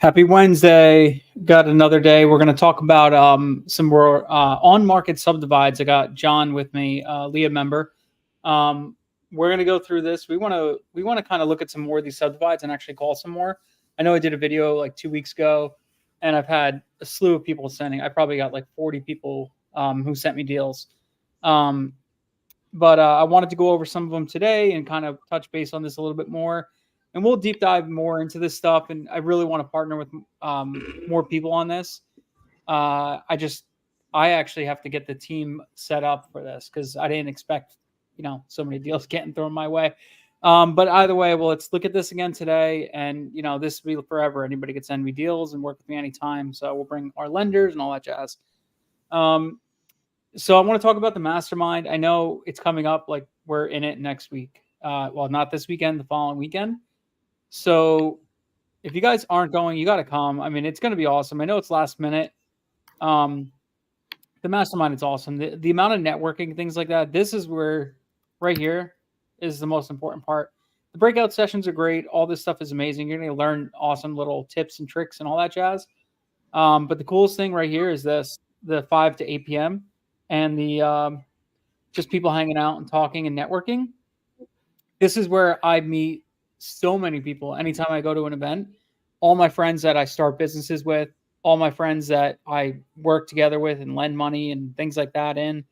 Happy Wednesday. Got another day. We're going to talk about some more on-market subdivides. I got John with me, Leah member. We're going to go through this. We want to kind of look at some more of these subdivides and actually call some more. I know I did a video like 2 weeks ago, and I've had a slew of people sending. I probably got like 40 people who sent me deals. But I wanted to go over some of them today and kind of touch base on this a little bit more. And we'll deep dive more into this stuff. And I really want to partner with more people on this. I actually have to get the team set up for this because I didn't expect, so many deals getting thrown my way. But either way, well, let's look at this again today. And, this will be forever. Anybody can send me deals and work with me anytime. So we'll bring our lenders and all that jazz. So I want to talk about the Mastermind. I know it's coming up, like we're in it next week. Well, not this weekend, the following weekend. So if you guys aren't going, you got to come. I mean, it's going to be awesome. I know it's last minute. The Mastermind is awesome. The amount of networking, things like that. This is where, right here, is the most important part. The breakout sessions are great. All this stuff is amazing. You're going to learn awesome little tips and tricks and all that jazz. But the coolest thing right here is this, the 5 to 8 p.m. and the just people hanging out and talking and networking. This is where I meet so many people. Anytime I go to an event, all my friends that I start businesses with, all my friends that I work together with and lend money and things like that in,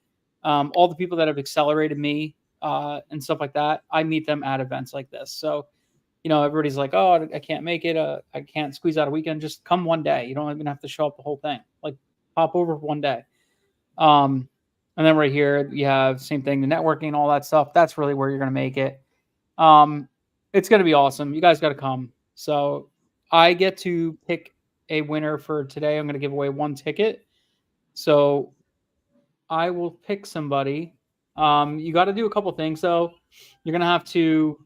all the people that have accelerated me and stuff like that, I meet them at events like this. So, everybody's like, oh, I can't make it. I can't squeeze out a weekend. Just come one day. You don't even have to show up the whole thing. Like pop over one day. And then right here, you have same thing, the networking and all that stuff. That's really where you're going to make it. It's going to be awesome. You guys got to come. So I get to pick a winner for today. I'm going to give away one ticket. So I will pick somebody. You got to do a couple things though. You're going to have to,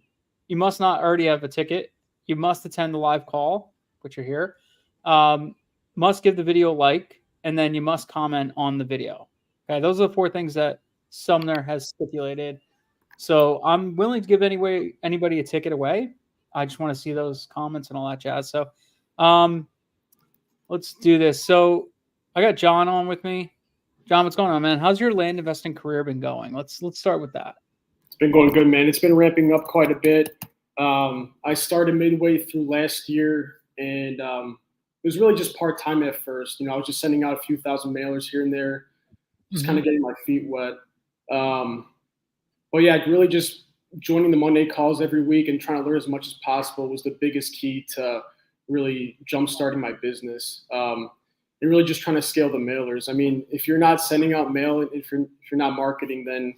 you must not already have a ticket. You must attend the live call, which you're here. Must give the video a like, and then you must comment on the video. Okay. Those are the 4 things that Sumner has stipulated. So I'm willing to give anybody a ticket away. I just want to see those comments and all that jazz. So let's do this. So I got John on with me. John, what's going on, man? How's your land investing career been going? Let's start with that. It's been going good, man. It's been ramping up quite a bit. I started midway through last year, and it was really just part-time at first. I was just sending out a few thousand mailers here and there, just kind of getting my feet wet. But yeah, really just joining the Monday calls every week and trying to learn as much as possible was the biggest key to really jump-starting my business. And really just trying to scale the mailers. I mean, if you're not sending out mail, if you're not marketing, then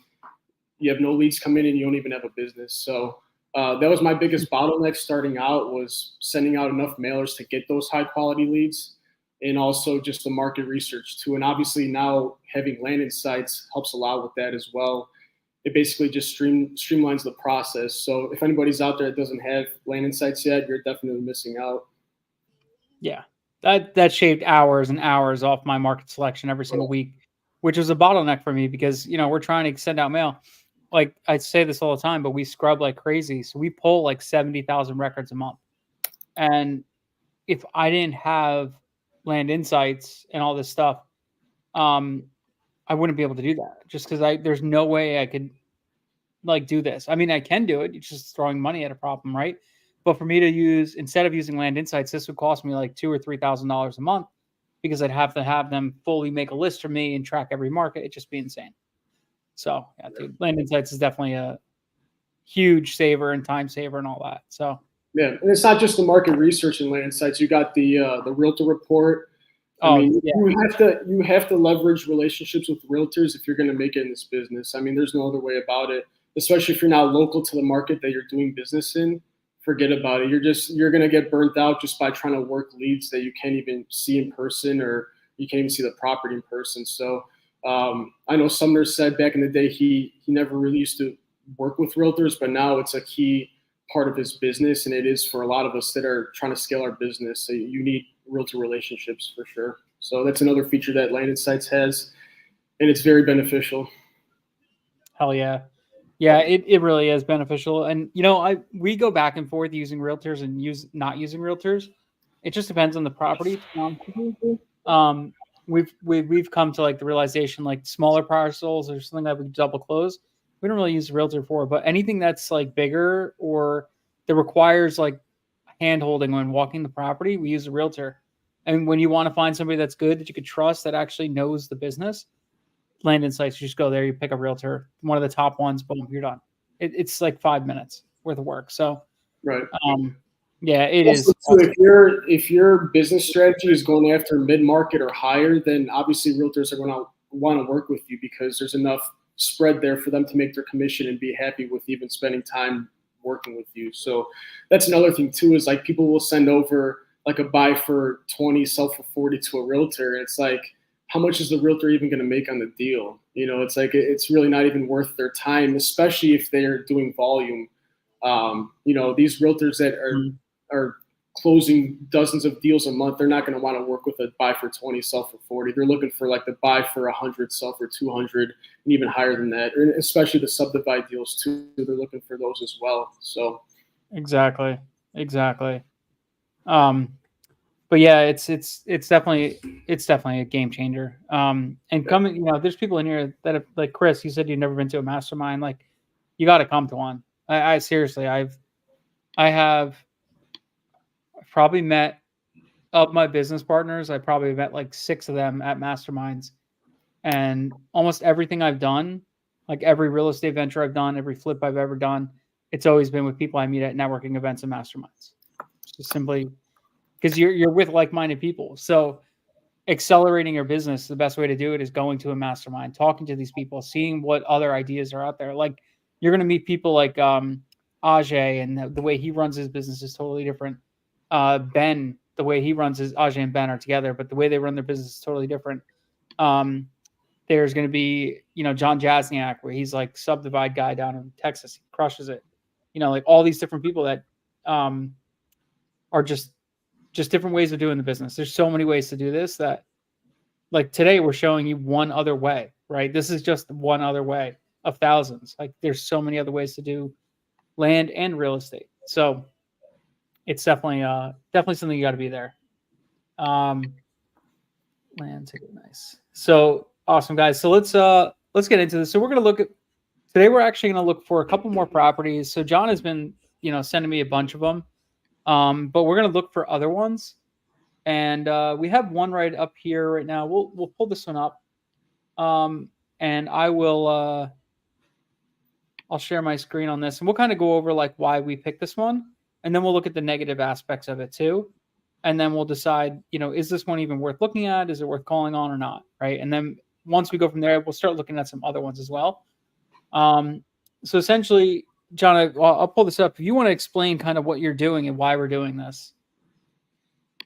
you have no leads come in and you don't even have a business. So that was my biggest bottleneck starting out, was sending out enough mailers to get those high-quality leads, and also just the market research too. And obviously now having land insights helps a lot with that as well. It basically just streamlines the process. So if anybody's out there that doesn't have land insights yet, you're definitely missing out. Yeah, that shaved hours and hours off my market selection every single week, which was a bottleneck for me because, we're trying to send out mail. Like I say this all the time, but we scrub like crazy. So we pull like 70,000 records a month. And if I didn't have land insights and all this stuff, I wouldn't be able to do that just because there's no way I could like do this. I mean, I can do it. It's just throwing money at a problem, right? But for me to use, instead of using land insights, this would cost me like $2,000 or $3,000 a month because I'd have to have them fully make a list for me and track every market. It'd just be insane. So yeah, dude, land insights is definitely a huge saver and time saver and all that. So yeah, and it's not just the market research and land insights. You got the Realtor report. I mean, you have to leverage relationships with realtors if you're going to make it in this business. I mean, there's no other way about it, especially if you're not local to the market that you're doing business in. Forget about it. You're going to get burnt out just by trying to work leads that you can't even see in person, or you can't even see the property in person. So I know Sumner said back in the day he never really used to work with realtors, but now it's a key part of his business, and it is for a lot of us that are trying to scale our business. So you need realtor relationships for sure. So that's another feature that Land Insights has, and it's very beneficial. Hell yeah. Yeah, it really is beneficial. And we go back and forth using realtors and not using realtors. It just depends on the property. To be honest with you. We've come to like the realization, like smaller parcels or something that we double close, we don't really use a realtor for. But anything that's like bigger or that requires like hand holding when walking the property, we use a realtor. And when you want to find somebody that's good, that you could trust, that actually knows the business, land insights, you just go there, you pick a realtor, one of the top ones, boom, you're done. It's like 5 minutes worth of work. So Right. yeah, it Also, is. too, if your business strategy is going after mid market or higher, then obviously realtors are going to want to work with you because there's enough spread there for them to make their commission and be happy with even spending time working with you. So that's another thing too, is like people will send over like a buy for 20, sell for 40 to a realtor. And it's like, how much is the realtor even going to make on the deal? You know, it's like, it's really not even worth their time, especially if they're doing volume. You know, these realtors that are closing dozens of deals a month, they're not going to want to work with a buy for 20, sell for 40. They're looking for like the buy for 100, sell for 200, and even higher than that. And especially the subdivide deals too. They're looking for those as well. So Exactly. But yeah, it's definitely a game changer. And coming, there's people in here that have, like Chris, you said you've never been to a mastermind. Like, you got to come to one. I seriously, I have probably met, of my business partners, I probably met like 6 of them at masterminds, and almost everything I've done, like every real estate venture I've done, every flip I've ever done, it's always been with people I meet at networking events and masterminds. Just simply because you're with like-minded people. So accelerating your business, the best way to do it is going to a mastermind, talking to these people, seeing what other ideas are out there. Like, you're going to meet people like Ajay, and the way he runs his business is totally different. Ben, the way he runs his, Ajay and Ben are together, but the way they run their business is totally different. There's going to be, John Jasniak, where he's like subdivide guy down in Texas. He crushes it. Like all these different people that are just different ways of doing the business. There's so many ways to do this that, like, today we're showing you one other way, right? This is just one other way of thousands. Like, there's so many other ways to do land and real estate. So it's definitely something you got to be there. Land ticket, nice. So awesome, guys. So let's get into this. So we're gonna look at today. We're actually gonna look for a couple more properties. So John has been sending me a bunch of them, but we're gonna look for other ones. And we have one right up here right now. We'll pull this one up, and I will I'll share my screen on this, and we'll kind of go over like why we picked this one, and then we'll look at the negative aspects of it too, and then we'll decide, is this one even worth looking at? Is it worth calling on or not? Right? And then once we go from there, we'll start looking at some other ones as well. So essentially, John, I'll pull this up. If you want to explain kind of what you're doing and why we're doing this.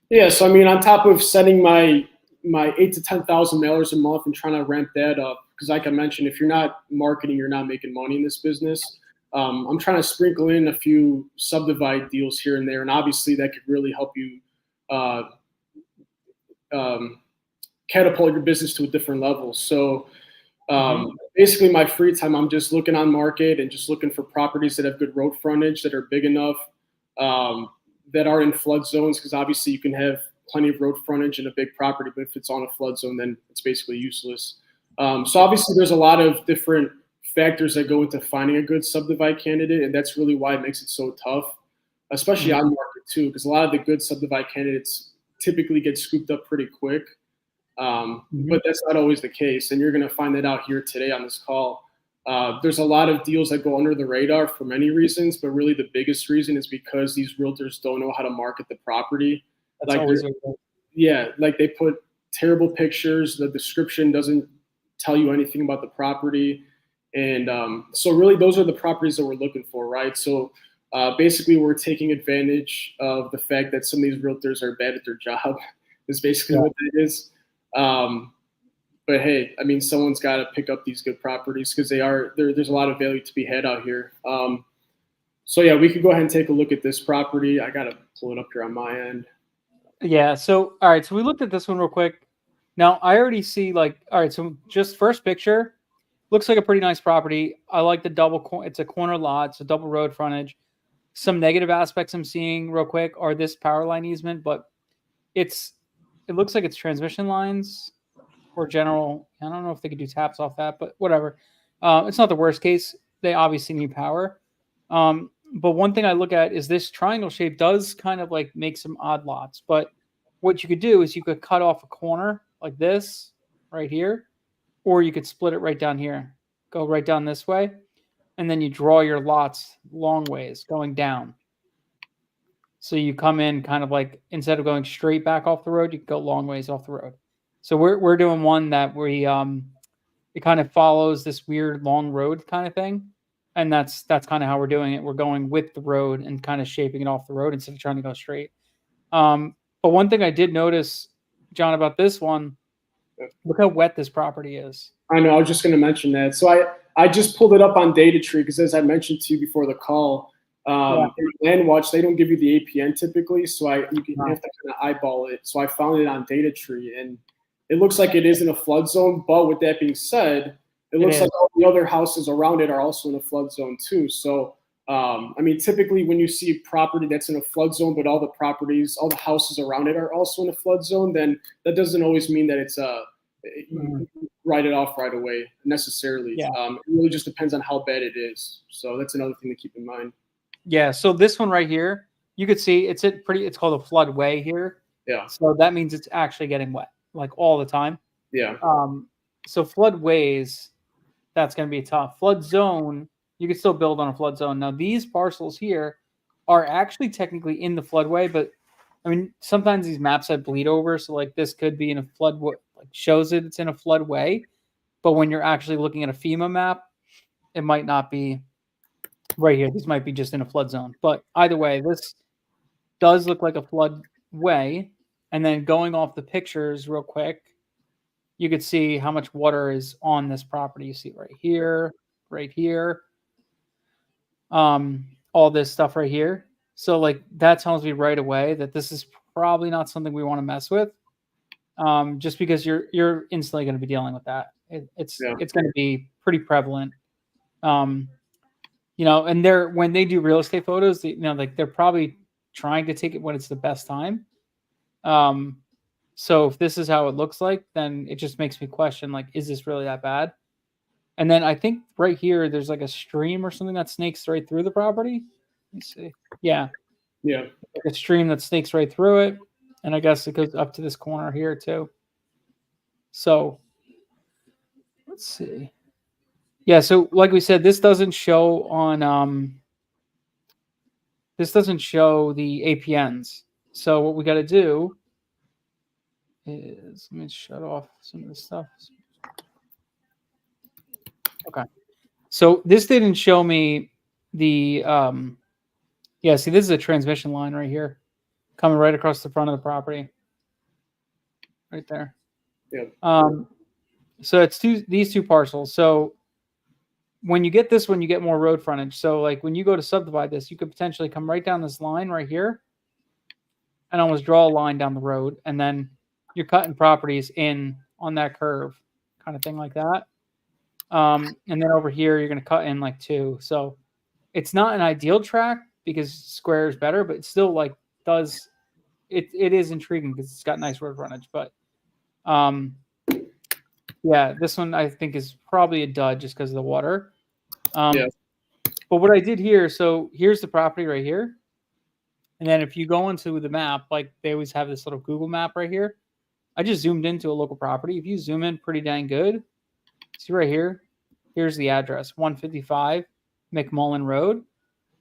Yeah, so I mean, on top of setting my 8 to 10,000 mailers a month and trying to ramp that up, because like I mentioned, if you're not marketing, you're not making money in this business. I'm trying to sprinkle in a few subdivide deals here and there, and obviously that could really help you catapult your business to a different level. So basically, my free time, I'm just looking on market and just looking for properties that have good road frontage, that are big enough, that are in flood zones, because obviously you can have plenty of road frontage in a big property, but if it's on a flood zone, then it's basically useless. So obviously there's a lot of different factors that go into finding a good subdivide candidate, and that's really why it makes it so tough, especially on market too, because a lot of the good subdivide candidates typically get scooped up pretty quick. But that's not always the case, and you're going to find that out here today on this call. There's a lot of deals that go under the radar for many reasons, but really the biggest reason is because these realtors don't know how to market the property. That's always like they put terrible pictures. The description doesn't tell you anything about the property. And so really those are the properties that we're looking for, right? So basically we're taking advantage of the fact that some of these realtors are bad at their job is basically what it is. But hey, I mean, someone's got to pick up these good properties because there's a lot of value to be had out here. So yeah, we could go ahead and take a look at this property. I got to pull it up here on my end. Yeah. So, all right. So we looked at this one real quick. Now I already see all right. So just first picture, looks like a pretty nice property. I like the it's a corner lot. It's a double road frontage. Some negative aspects I'm seeing real quick are this power line easement, but it looks like it's transmission lines or general. I don't know if they could do taps off that, but whatever. It's not the worst case. They obviously need power. But one thing I look at is this triangle shape does kind of like make some odd lots. But what you could do is you could cut off a corner like this right here, or you could split it right down here. Go right down this way, and then you draw your lots long ways going down. So you come in kind of like instead of going straight back off the road, you go long ways off the road. So we're doing one that we it kind of follows this weird long road kind of thing, and that's kind of how we're doing it. We're going with the road and kind of shaping it off the road instead of trying to go straight. But one thing I did notice, John, about this one, look how wet this property is. I know. I was just going to mention that. So I just pulled it up on DataTree because, as I mentioned to you before the call, in Land Watch they don't give you the APN typically, so you have to kind of eyeball it. So I found it on DataTree, and it looks like it is in a flood zone. But with that being said, it looks like all the other houses around it are also in a flood zone too. So I mean, typically when you see property that's in a flood zone, but all the houses around it are also in a flood zone, then that doesn't always mean that it's you write it off right away necessarily. Yeah. It really just depends on how bad it is. So that's another thing to keep in mind. Yeah. So this one right here, you could see it's called a floodway here. Yeah. So that means it's actually getting wet like all the time. Yeah. So floodways, that's going to be tough. Flood zone, you can still build on a flood zone. Now these parcels here are actually technically in the floodway, but I mean, sometimes these maps have bleed over. So like this could be in a flood, like shows it it's in a floodway. But when you're actually looking at a FEMA map, it might not be right here. These might be just in a flood zone. But either way, this does look like a floodway. And then going off the pictures real quick, you could see how much water is on this property. You see right here, all this stuff right here. So like that tells me right away that this is probably not something we want to mess with. Just because you're instantly going to be dealing with that. It's going to be pretty prevalent. And when they do real estate photos, like they're probably trying to take it when it's the best time. So if this is how it looks like, then it just makes me question, like, is this really that bad? And then I think right here, there's like a stream or something that snakes right through the property. Let me see. Yeah. Yeah. Like a stream that snakes right through it. And I guess it goes up to this corner here too. So let's see. Yeah. So like we said, this doesn't show on, this doesn't show the APNs. So what we got to do is, let me shut off some of this stuff. Okay. So this didn't show me the, see, this is a transmission line right here coming right across the front of the property. Right there. Yeah. So it's these two parcels. So when you get this one, you get more road frontage. So like when you go to subdivide this, you could potentially come right down this line right here and almost draw a line down the road. And then you're cutting properties in on that curve kind of thing like that. And then over here, you're going to cut in like two. So it's not an ideal track because square is better, but it still like does, it is intriguing because it's got nice road frontage. But yeah, this one I think is probably a dud just because of the water. But what I did here, so here's the property right here. And then if you go into the map, like they always have this little Google map right here. I just zoomed into a local property. If you zoom in pretty dang good, see right here, here's the address, 155 McMullen Road.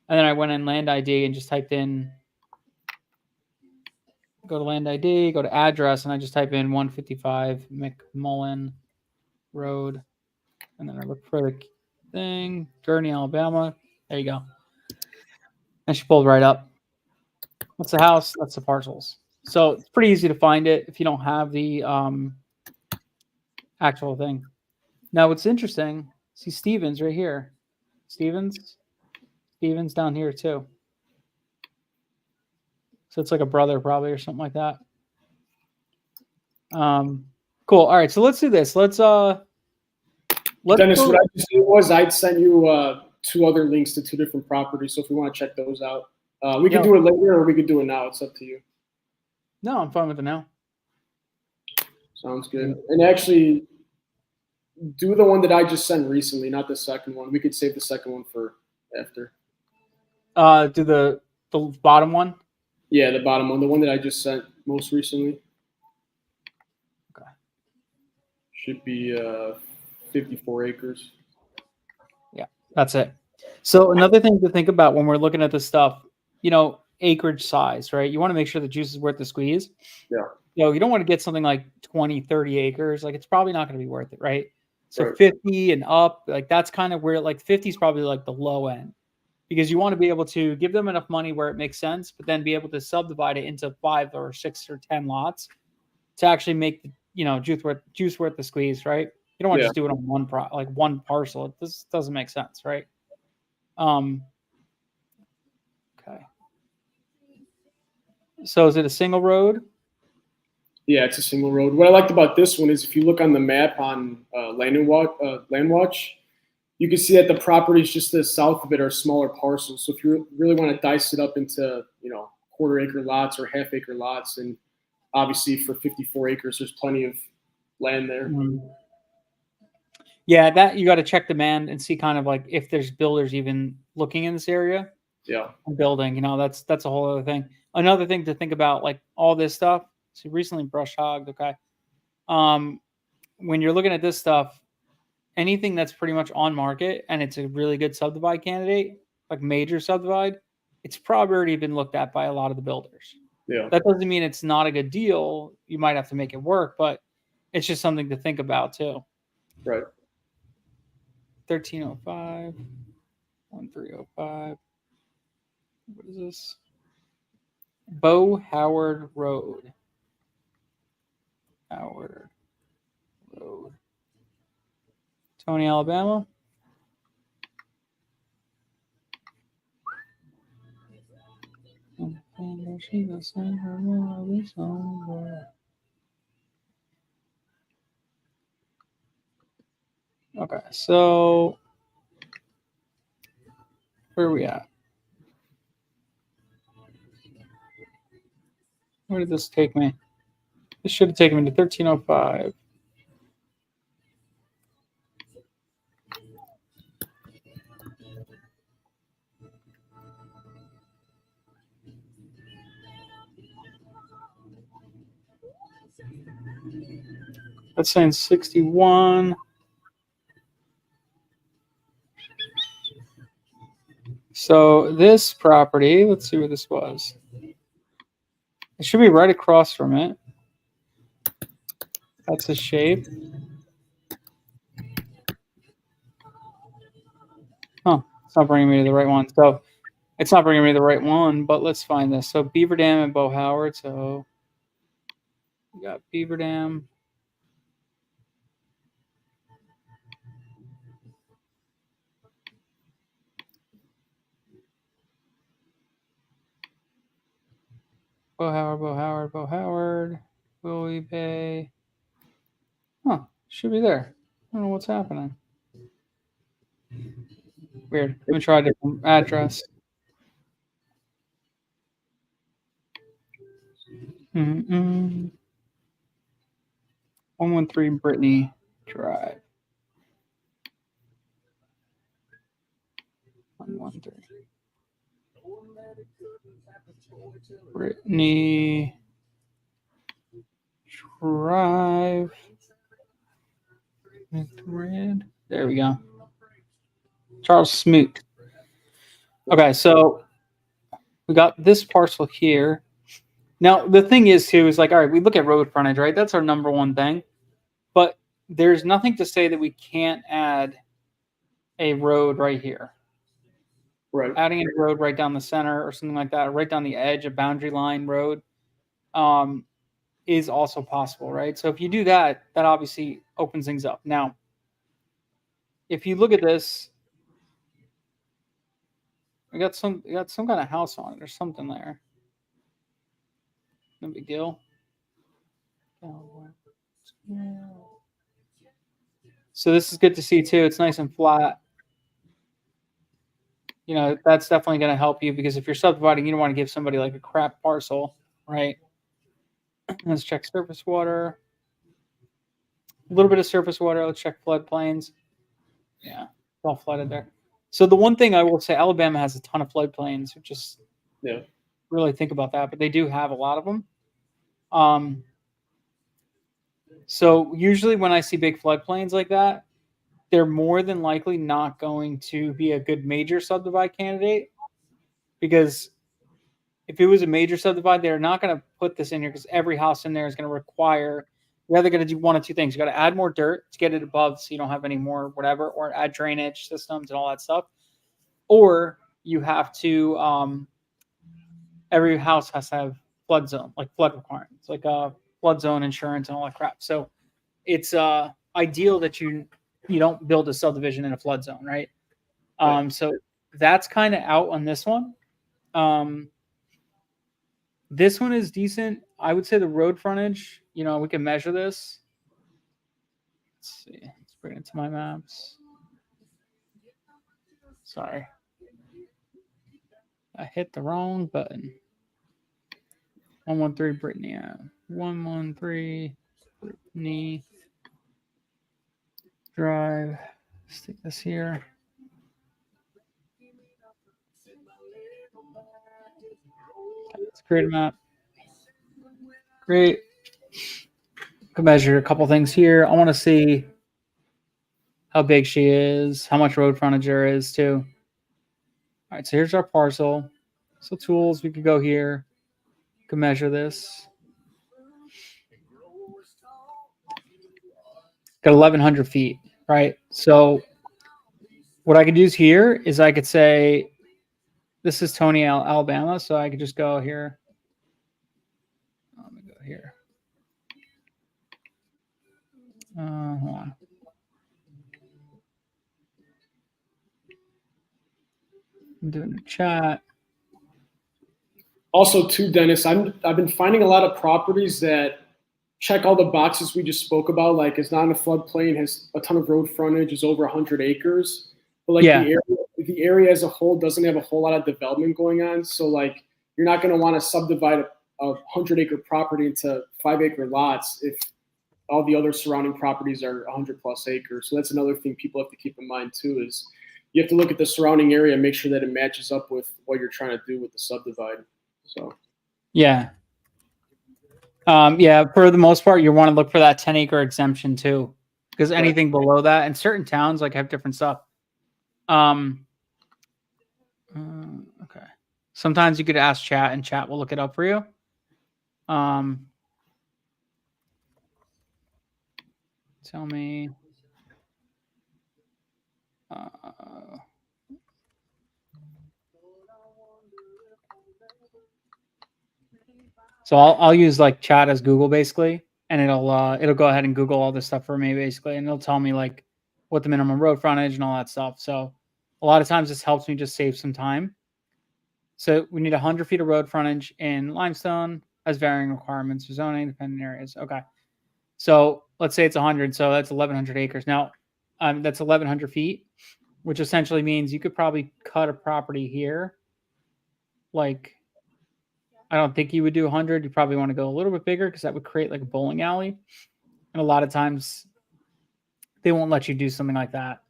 And then I went in land ID and just typed in, go to land ID, go to address, and I just type in 155 McMullen Road. And then I look for the thing, Gurney, Alabama. There you go. And she pulled right up. That's the house. That's the parcels. So it's pretty easy to find it if you don't have the actual thing. Now, what's interesting, see Stevens right here. Stevens down here too. So it's like a brother probably or something like that. Cool. All right. So let's do this. Let's Dennis, what I just did was I'd send you two other links to two different properties. So if you want to check those out, we could do it later or we could do it now. It's up to you. No, I'm fine with it now. Sounds good. And actually, do the one that I just sent recently, not the second one. We could save the second one for after. Do the bottom one. Yeah, the bottom one, the one that I just sent most recently. Okay. Should be 54 acres. Yeah, that's it. So another thing to think about when we're looking at this stuff, acreage size, right? You want to make sure the juice is worth the squeeze. Yeah. You don't want to get something like 20, 30 acres. Like, it's probably not going to be worth it, right? So Right. 50 and up, like that's kind of where, like, 50 is probably like the low end, because you want to be able to give them enough money where it makes sense, but then be able to subdivide it into 5 or 6 or 10 lots to actually make the juice worth the squeeze, right? You don't want to Yeah. just do it on one parcel. This doesn't make sense, right? Okay. So is it a single road? Yeah, it's a single road. What I liked about this one is if you look on the map on Land Watch, you can see that the properties just to the south of it are smaller parcels. So if you really want to dice it up into, quarter acre lots or half acre lots, and obviously for 54 acres, there's plenty of land there. Yeah, that you got to check demand and see kind of like if there's builders even looking in this area. Yeah. Building, that's a whole other thing. Another thing to think about, like all this stuff. So recently brush hogged, okay. When you're looking at this stuff, anything that's pretty much on market and it's a really good subdivide candidate, like major subdivide, it's probably already been looked at by a lot of the builders. Yeah. That doesn't mean it's not a good deal. You might have to make it work, but it's just something to think about too. Right. 1305, 1305. What is this? Bo Howard Road. Howard Road. Tony, Alabama. Okay, so where are we at? Where did this take me? This should have taken me to 1305. That's saying 61. So this property, let's see where this was. It should be right across from it. That's the shape. Huh. It's not bringing me to the right one. So it's not bringing me to the right one, but let's find this. So Beaver Dam and Bo Howard. So we got Beaver Dam. Bo Howard, Bo Howard, Bo Howard. Willie Bay. Huh. Should be there. I don't know what's happening. Weird. Let me try a different address. Mm-mm. 113 Brittany Drive. 113. Brittany Drive. Red. There we go. Charles Smoot. Okay, so we got this parcel here. Now, the thing is, too, is like, all right, we look at road frontage, right? That's our number one thing. But there's nothing to say that we can't add a road right here. Right. Adding a road right down the center or something like that, right down the edge, a boundary line road, is also possible, right? So if you do that, that obviously opens things up. Now, if you look at this, we got some kind of house on it or something there. No big deal. So this is good to see too. It's nice and flat. That's definitely going to help you, because if you're subdividing, you don't want to give somebody like a crap parcel, right? Let's check surface water. A little bit of surface water. Let's check floodplains. Yeah, it's all flooded there. So the one thing I will say, Alabama has a ton of floodplains. Just really think about that, but they do have a lot of them. So usually when I see big floodplains like that, they're more than likely not going to be a good major subdivide candidate, because if it was a major subdivide, they're not going to put this in here because every house in there is going to require, you're either going to do one of two things. You got to add more dirt to get it above so you don't have any more whatever, or add drainage systems and all that stuff. Or you have to, every house has to have flood zone, like flood requirements, like flood zone insurance and all that crap. So it's ideal that you don't build a subdivision in a flood zone, right? So that's kind of out on this one. This one is decent. I would say the road frontage, we can measure this. Let's see. Let's bring it to my maps. Sorry. I hit the wrong button. 113 Brittany. 113 Brittany Drive. Stick this here. Let's create a map. Great. Can measure a couple things here. I want to see how big she is, how much road frontage there is too. All right, so here's our parcel. So tools, we could go here. We can measure this. Got 1,100 feet, right? So what I could use here is I could say, this is Tony, Alabama. So I could just go here. Let me go here. Hold on. I'm doing a chat. Also, too, Dennis, I've been finding a lot of properties that check all the boxes we just spoke about. Like, it's not in a floodplain, has a ton of road frontage, is over 100 acres. But like the area as a whole doesn't have a whole lot of development going on. So like, you're not going to want to subdivide a 100-acre property into 5-acre lots if all the other surrounding properties are 100 plus acres. So that's another thing people have to keep in mind too, is you have to look at the surrounding area and make sure that it matches up with what you're trying to do with the subdivide. So yeah, for the most part, you want to look for that 10-acre exemption too, because anything below that, and certain towns like have different stuff. Okay. Sometimes you could ask chat, and chat will look it up for you. Tell me. So I'll use like chat as Google basically, and it'll go ahead and Google all this stuff for me basically, and it'll tell me like what the minimum road frontage and all that stuff. So a lot of times this helps me just save some time. So we need 100 feet of road frontage in limestone, as varying requirements for zoning, dependent areas. Okay. So let's say it's 100. So that's 1,100 acres. Now, that's 1,100 feet, which essentially means you could probably cut a property here. Like, I don't think you would do 100. You probably want to go a little bit bigger because that would create like a bowling alley. And a lot of times they won't let you do something like that.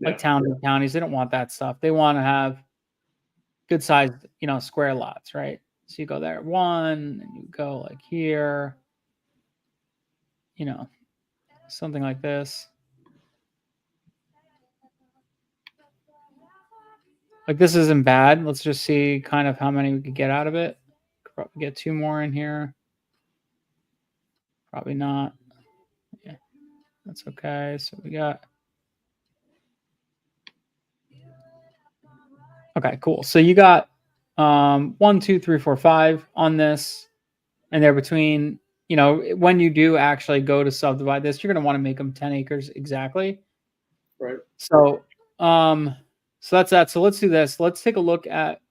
Like towns and counties, they don't want that stuff. They want to have good sized, square lots, right? So you go there at 1, and you go like here, something like this. Like this isn't bad. Let's just see kind of how many we could get out of it. Could probably get 2 more in here. Probably not. Yeah, that's okay. So we got. Okay, cool. So you got 1, 2, 3, 4, 5 on this, and they're between. When you do actually go to subdivide this, you're going to want to make them 10 acres exactly. Right. So, so that's that. So let's do this. Let's take a look at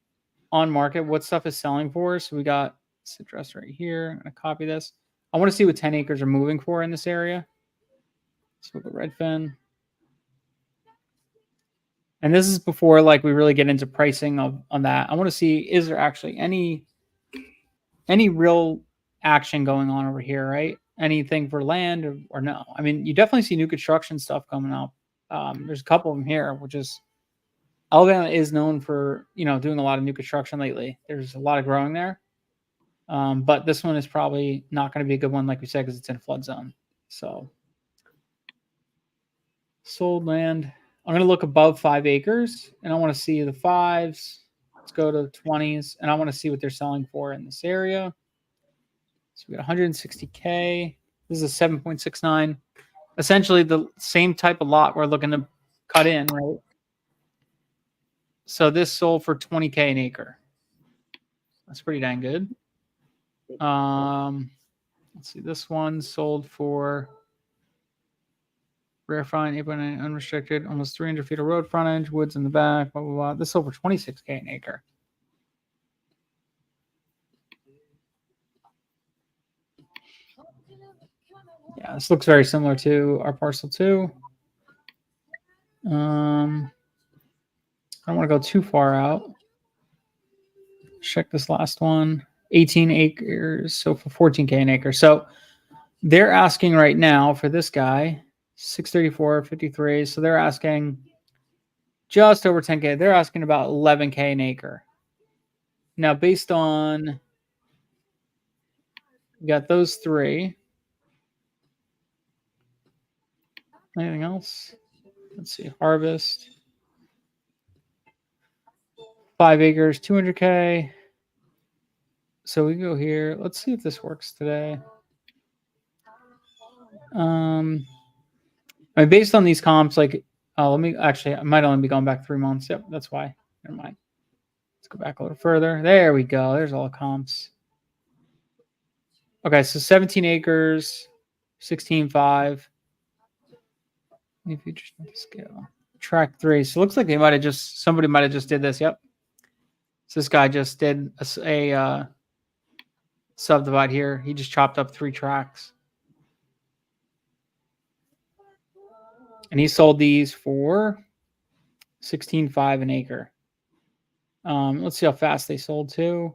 on market what stuff is selling for. So we got this address right here. I'm going to copy this. I want to see what 10 acres are moving for in this area. So we'll go Redfin. And this is before like we really get into pricing on that. I want to see, is there actually any real action going on over here, right? Anything for land or no? I mean, you definitely see new construction stuff coming up. There's a couple of them here, which is Alabama is known for doing a lot of new construction lately. There's a lot of growing there, but this one is probably not going to be a good one, like we said, because it's in a flood zone. So sold land. I'm going to look above 5 acres, and I want to see the 5s. Let's go to the 20s, and I want to see what they're selling for in this area. So we got 160K. This is a 7.69. Essentially the same type of lot we're looking to cut in, right? So this sold for 20K an acre. That's pretty dang good. Let's see. This one sold for rare fine, 8.9 unrestricted, almost 300 feet of road frontage, woods in the back, blah, blah, blah. This sold for 26K an acre. Yeah, this looks very similar to our parcel 2. I don't want to go too far out. Check this last one. 18 acres, so for 14K an acre. So they're asking right now for this guy 634.53. So they're asking just over 10K. They're asking about 11K an acre. Now, based on we got those 3. Anything else? Let's see. Harvest 5 acres, 200K. So we go here. Let's see if this works today. I mean, based on these comps, like, let me actually, I might only be going back 3 months. Yep, that's why. Never mind. Let's go back a little further. There we go. There's all the comps. Okay, so 17 acres, 16.5. If you just scale track 3, so it looks like they might have just somebody might have just did this. Yep. So this guy just did a subdivide here. He just chopped up 3 tracks. And he sold these for 16.5 an acre. Let's see how fast they sold too.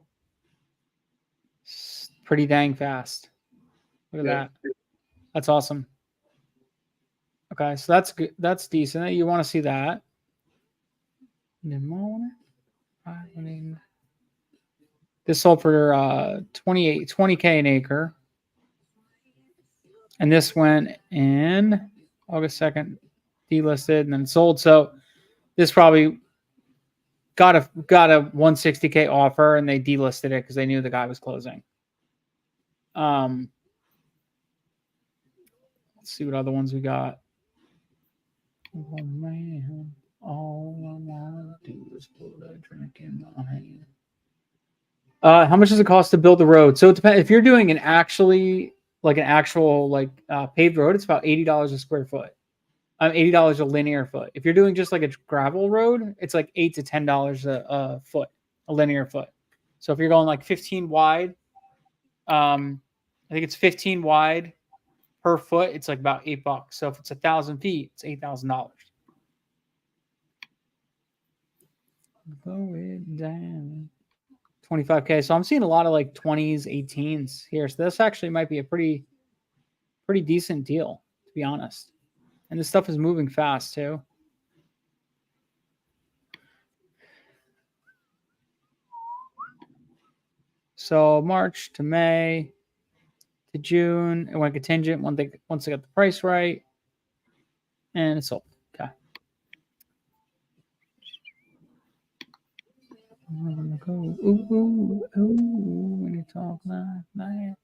Pretty dang fast. Look at that. That's awesome. Okay, so that's good. That's decent. You want to see that. This sold for 20K an acre. And this went in August 2nd, delisted, and then sold. So this probably got a 160K offer, and they delisted it because they knew the guy was closing. Let's see what other ones we got. Oh man, all I want to do is put a drink in my hand. How much does it cost to build the road? So it depends. If you're doing an actual paved road, it's about $80 a square foot. $80 a linear foot. If you're doing just like a gravel road, it's like $8 to $10 a foot, a linear foot. So if you're going like 15 wide, I think it's 15 wide per foot. It's like about $8. So if it's 1,000 feet, it's $8,000. Go it down. 25K. So I'm seeing a lot of like 20s, 18s here. So this actually might be a pretty decent deal, to be honest. And this stuff is moving fast too. So March to May to June, it went contingent once they got the price right, and it's sold. Okay. Ooh, when you talk like that.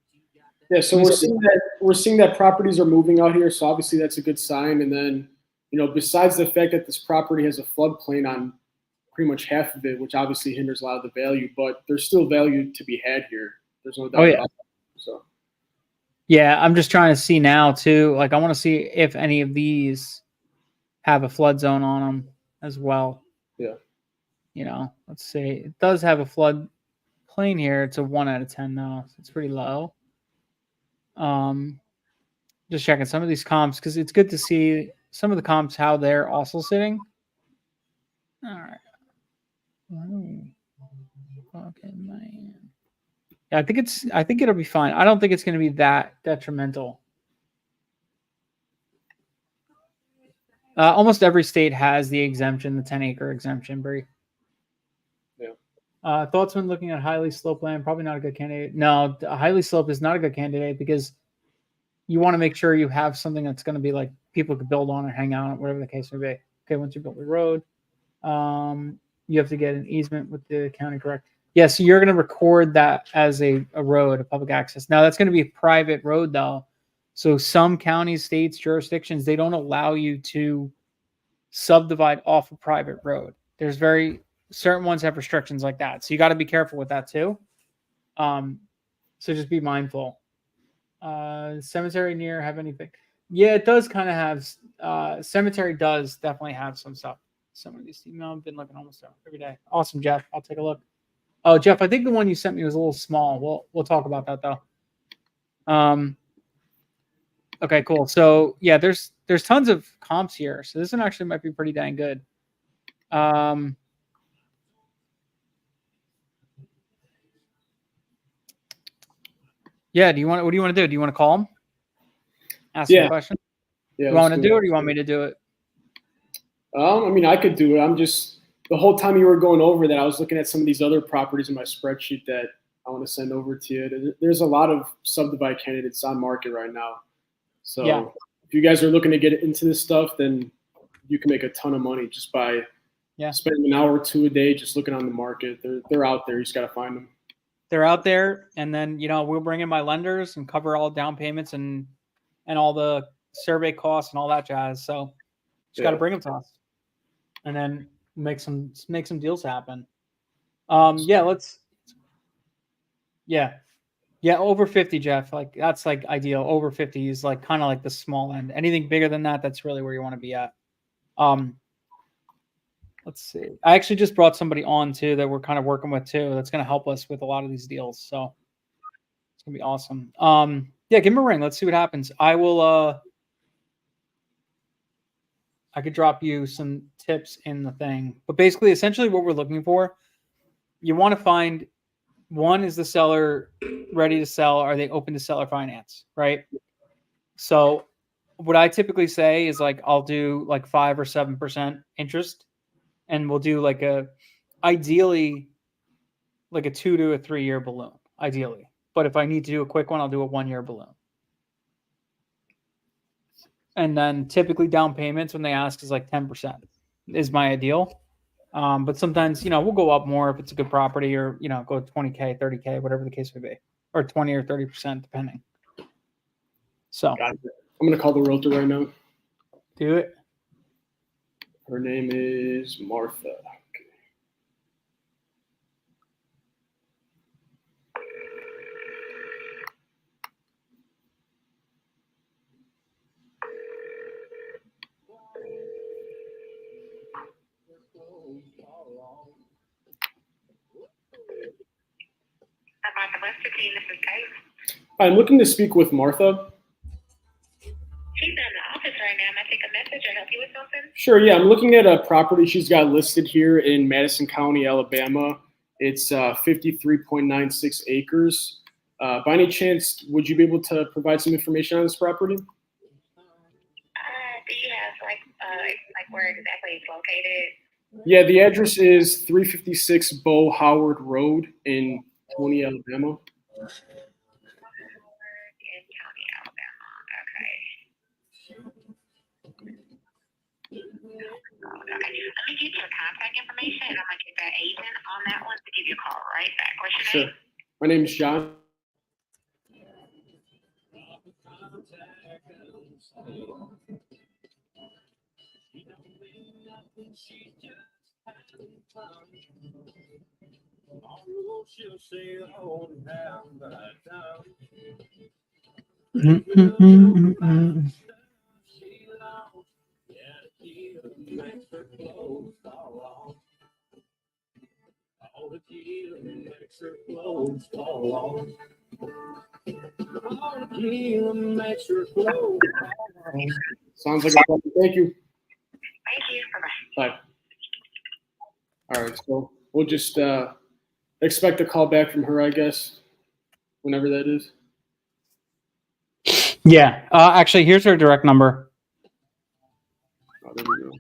Yeah, so we're seeing that properties are moving out here, so obviously that's a good sign. And then, besides the fact that this property has a floodplain on pretty much half of it, which obviously hinders a lot of the value, but there's still value to be had here. There's no doubt about that. So yeah, I'm just trying to see now too. Like I want to see if any of these have a flood zone on them as well. Yeah. Let's see. It does have a flood plain here. It's a 1 out of 10 though. So it's pretty low. Just checking some of these comps because it's good to see some of the comps how they're also sitting. All right. Oh, fucking man. Yeah, I think it'll be fine. I don't think it's going to be that detrimental. Almost every state has the exemption, the 10-acre exemption, Bree. Yeah. Thoughts when looking at highly sloped land? Probably not a good candidate. No, a highly sloped is not a good candidate because you want to make sure you have something that's going to be like people could build on or hang out, whatever the case may be. Okay, once you build the road, you have to get an easement with the county, correct? Yes, so you're going to record that as a road, a public access. Now that's going to be a private road though. So some counties, states, jurisdictions, they don't allow you to subdivide off a private road. There's certain ones have restrictions like that. So you got to be careful with that too. So just be mindful. Cemetery near have anything? Yeah, it does kind of have. Cemetery does definitely have some stuff. Some of these email I've been looking almost every day. Awesome, Jeff. I'll take a look. Oh, Jeff, I think the one you sent me was a little small. We'll talk about that though. Okay, cool. So yeah, there's tons of comps here. So this one actually might be pretty dang good. Yeah. What do you want to do? Do you want to call him? Ask him a question? Yeah. You want to do it or do you want me to do it? I mean, I could do it. The whole time you were going over that, I was looking at some of these other properties in my spreadsheet that I want to send over to you. There's a lot of subdivide candidates on market right now. So yeah. If you guys are looking to get into this stuff, then you can make a ton of money just by spending an hour or two a day just looking on the market. They're out there. You just got to find them. They're out there. And then, we'll bring in my lenders and cover all down payments and all the survey costs and all that jazz. So just got to bring them to us and then make some deals happen. Over 50, Jeff. Like that's like ideal. Over 50 is like kind of like the small end. Anything bigger than that, that's really where you want to be at. Let's see. I actually just brought somebody on too that we're kind of working with too. That's going to help us with a lot of these deals. So it's gonna be awesome. Give him a ring. Let's see what happens. I will. I could drop you some tips in the thing, but basically, essentially, what we're looking for, you want to find. One, is the seller ready to sell? Are they open to seller finance? Right. So what I typically say is like, I'll do like 5 or 7% interest and we'll do ideally like a 2 to a 3 year balloon, ideally. But if I need to do a quick one, I'll do a 1 year balloon. And then typically down payments when they ask is like 10% is my ideal. But sometimes, we'll go up more if it's a good property or, go 20K, 30K, whatever the case may be, or 20 or 30%, depending. So I'm going to call the realtor right now. Do it. Her name is Martha. I'm looking to speak with Martha. She's in the office right now. May I take a message or help you with something? Sure, yeah. I'm looking at a property she's got listed here in Madison County, Alabama. It's 53.96 acres. By any chance, would you be able to provide some information on this property? Do you have like where exactly it's located? Yeah, the address is 356 Bo Howard Road in Tony, Alabama. Okay. Let me get your contact information and I'm going to get that agent on that one to give you a call right back. What's your name? My name is John. Sounds like a problem. Thank you. Thank you. Bye-bye. Bye. All right, so we'll just expect a call back from her, I guess. whenever that is. Yeah. Actually, here's her direct number. Oh, there we go.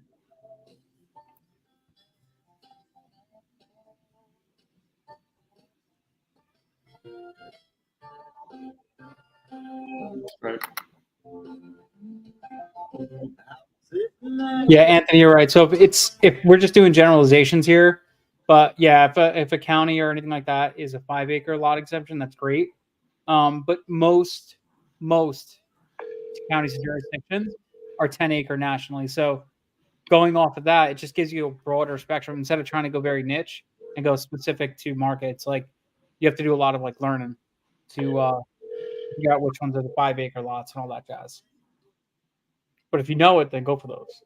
Right. Yeah, Anthony, you're right. So if we're just doing generalizations here, but yeah, if a county or anything like that is a 5-acre lot exemption, that's great. But most counties and jurisdictions are 10-acre nationally. So going off of that, it just gives you a broader spectrum instead of trying to go very niche and go specific to markets. Like you have to do a lot of like learning to figure out which ones are the 5-acre lots and all that jazz. But if you know it, then go for those.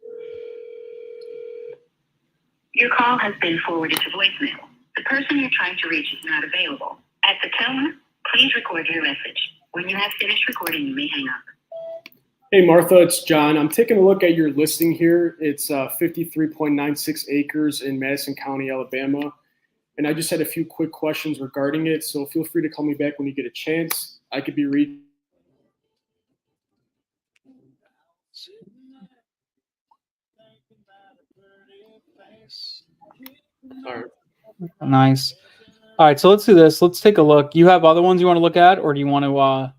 Your call has been forwarded to voicemail. The person you're trying to reach is not available. At the tone, please record your message. When you have finished recording, you may hang up. Hey, Martha, it's John. I'm taking a look at your listing here. It's 53.96 acres in Madison County, Alabama. And I just had a few quick questions regarding it. So feel free to call me back when you get a chance. I could be reading. All right. Nice. All right, so let's do this. Let's take a look. You have other ones you want to look at, or do you want to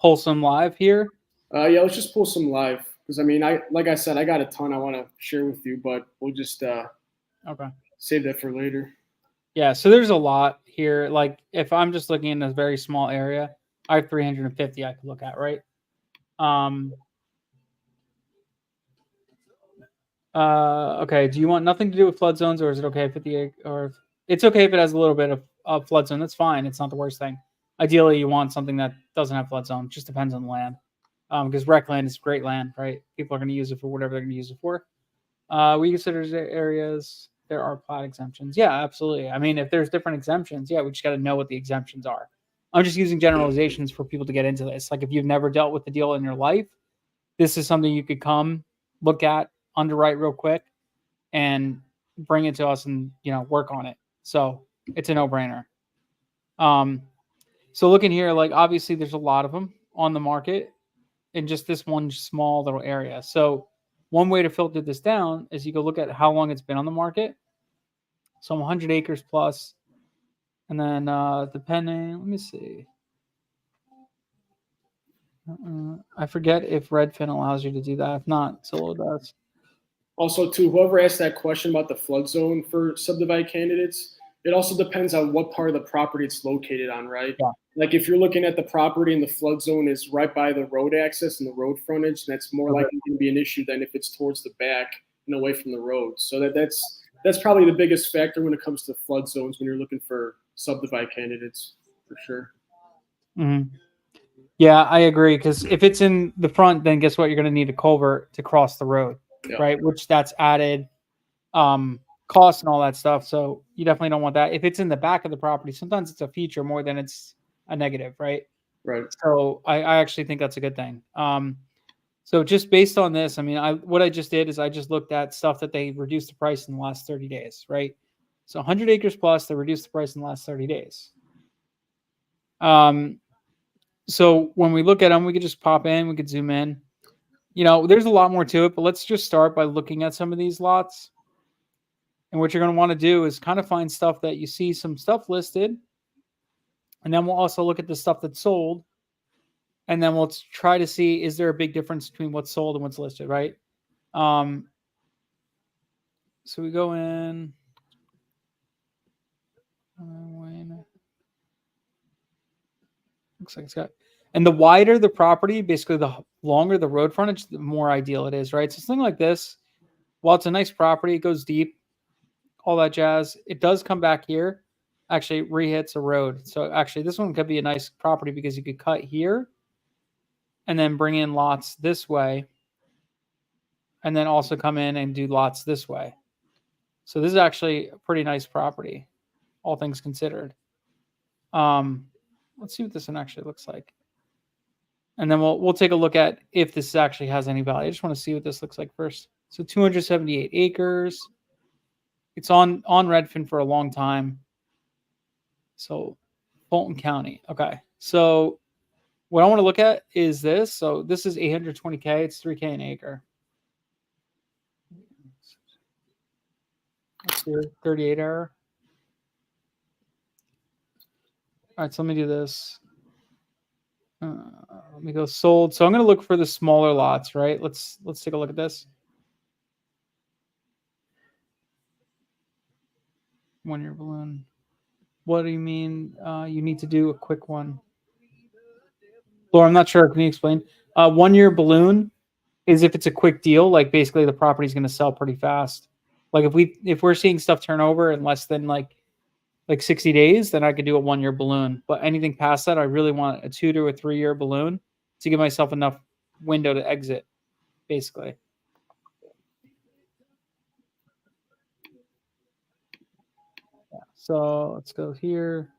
pull some live here? Yeah, let's just pull some live because I mean, like I said, I got a ton I want to share with you, but we'll just Okay. save that for later. Yeah, so there's a lot here. Like if I'm just looking in a very small area, I have 350 I could look at, right? Okay. Do you want nothing to do with flood zones, or is it okay if it's okay if it has a little bit of flood zone? That's fine. It's not the worst thing. Ideally, you want something that doesn't have flood zone. Just depends on the land. Because rec land is great land, right? People are going to use it for whatever they're going to use it for. We consider areas there are plat exemptions. Yeah, absolutely. I mean, if there's different exemptions, yeah, we just got to know what the exemptions are. I'm just using generalizations for people to get into this. Like if you've never dealt with the deal in your life, this is something you could come look at, underwrite real quick, and bring it to us and work on it. So it's a no-brainer. So looking here, like obviously there's a lot of them on the market in just this one small little area. So one way to filter this down is you go look at how long it's been on the market. So 100 acres plus, and then depending, let me see. I forget if Redfin allows you to do that. If not, Zillow does. Also, too, whoever asked that question about the flood zone for subdivide candidates, it also depends on what part of the property it's located on, right? Yeah. Like if you're looking at the property and the flood zone is right by the road access and the road frontage, that's more likely to be an issue than if it's towards the back and away from the road. So that's probably the biggest factor when it comes to flood zones when you're looking for subdivide candidates, for sure. Mm-hmm. Yeah, I agree. Because if it's in the front, then guess what? You're going to need a culvert to cross the road, right? Which that's added cost and all that stuff. So you definitely don't want that. If it's in the back of the property, sometimes it's a feature more than it's a negative, right? Right. So I actually think that's a good thing. So just based on this, I mean, what I just did is I just looked at stuff that they reduced the price in the last 30 days, right? So 100 acres plus, they reduced the price in the last 30 days. So when we look at them, we could just pop in, we could zoom in. There's a lot more to it, but let's just start by looking at some of these lots. And what you're going to want to do is kind of find stuff that you see some stuff listed. And then we'll also look at the stuff that's sold. And then we'll try to see, is there a big difference between what's sold and what's listed, right? So we go in. Looks like it's got. And the wider the property, basically the longer the road frontage, the more ideal it is, right? So something like this, while it's a nice property, it goes deep, all that jazz. It does come back here, actually re-hits a road. So actually this one could be a nice property because you could cut here and then bring in lots this way and then also come in and do lots this way. So this is actually a pretty nice property, all things considered. Let's see what this one actually looks like. And then we'll take a look at if this actually has any value. I just want to see what this looks like first. So 278 acres. It's on Redfin for a long time. So Fulton County. Okay. So what I want to look at is this. So this is 820K. It's 3K an acre. Let's do 38 error. All right, so let me do this. Let me go sold. So I'm going to look for the smaller lots, right? Let's take a look at this. 1 year balloon. What do you mean? You need to do a quick one. Laura, I'm not sure. Can you explain? 1 year balloon is if it's a quick deal, like basically the property's going to sell pretty fast. Like if we're seeing stuff turn over in less than like 60 days, then I could do a 1 year balloon. But anything past that, I really want a 2 to a 3 year balloon to give myself enough window to exit, basically. Yeah. So let's go here.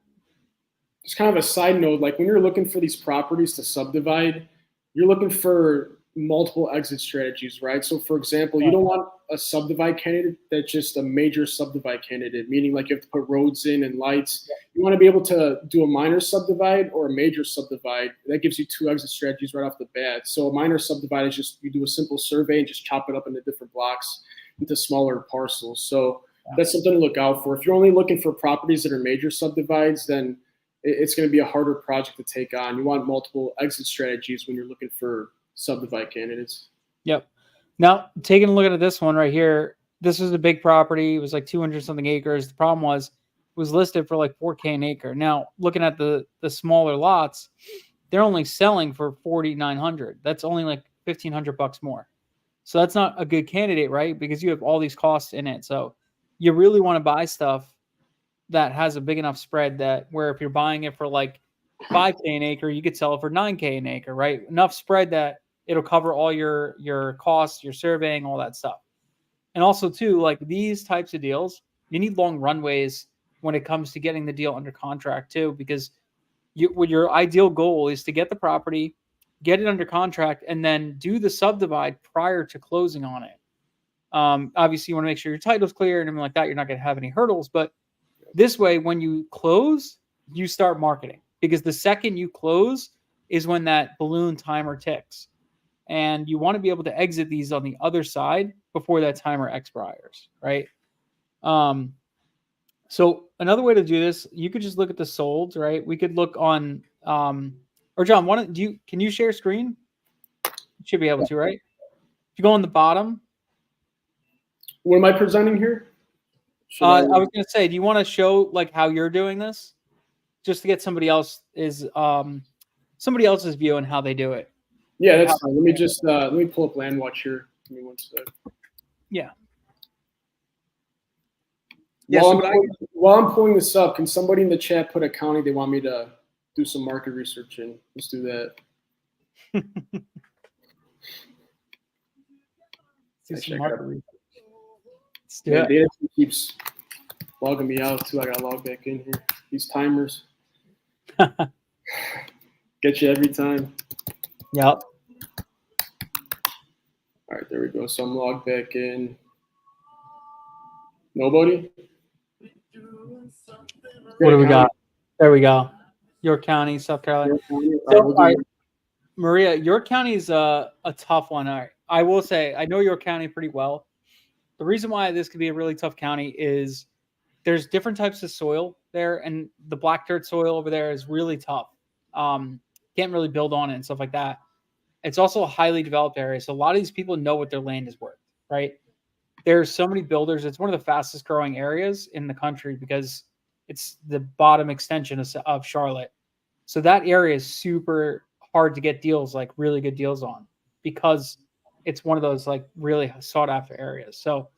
Just kind of a side note, like when you're looking for these properties to subdivide, you're looking for multiple exit strategies, right? So for example, you don't want a subdivide candidate that's just a major subdivide candidate, meaning like you have to put roads in and lights. You want to be able to do a minor subdivide or a major subdivide. That gives you 2 exit strategies right off the bat. So a minor subdivide is just you do a simple survey and just chop it up into different blocks into smaller parcels. So that's something to look out for. If you're only looking for properties that are major subdivides, then it's going to be a harder project to take on. You want multiple exit strategies when you're looking for subdivide candidates. Yep. Now, taking a look at this one right here, this was a big property. It was like 200 something acres. The problem was it was listed for like 4K an acre. Now, looking at the smaller lots, they're only selling for 4,900. That's only like $1,500 more. So that's not a good candidate, right? Because you have all these costs in it. So you really want to buy stuff that has a big enough spread that where if you're buying it for like 5K an acre, you could sell it for 9K an acre, right? Enough spread that it'll cover all your costs, your surveying, all that stuff. And also too, like these types of deals, you need long runways when it comes to getting the deal under contract too, because your ideal goal is to get the property, get it under contract, and then do the subdivide prior to closing on it. Obviously, you want to make sure your title's clear and everything like that. You're not going to have any hurdles, but this way, when you close, you start marketing, because the second you close is when that balloon timer ticks. And you want to be able to exit these on the other side before that timer expires, right? So another way to do this, you could just look at the solds, right? We could look on, or John, can you share screen? You should be able to, right? If you go on the bottom. What am I presenting here? I was going to say, do you want to show like how you're doing this, just to get somebody else's view on how they do it? Yeah, that's fine. Let me just let me pull up LandWatch here. Give me one sec. Yeah. While I'm pulling this up, can somebody in the chat put a county they want me to do some market research in? Let's do that. Let's do some market research. Data keeps logging me out too. I gotta log back in here. These timers get you every time. Yep. All right, there we go. So I'm logged back in. Nobody? What do we got? There we go. York County, South Carolina. All right, Maria, York County is a tough one. All right. I will say I know York County pretty well. The reason why this could be a really tough county is there's different types of soil there, and the black dirt soil over there is really tough. Can't really build on it and stuff like that. It's also a highly developed area, so a lot of these people know what their land is worth, right? There's so many builders. It's one of the fastest growing areas in the country because it's the bottom extension of Charlotte. So that area is super hard to get deals, like really good deals on, because it's one of those like really sought after areas. So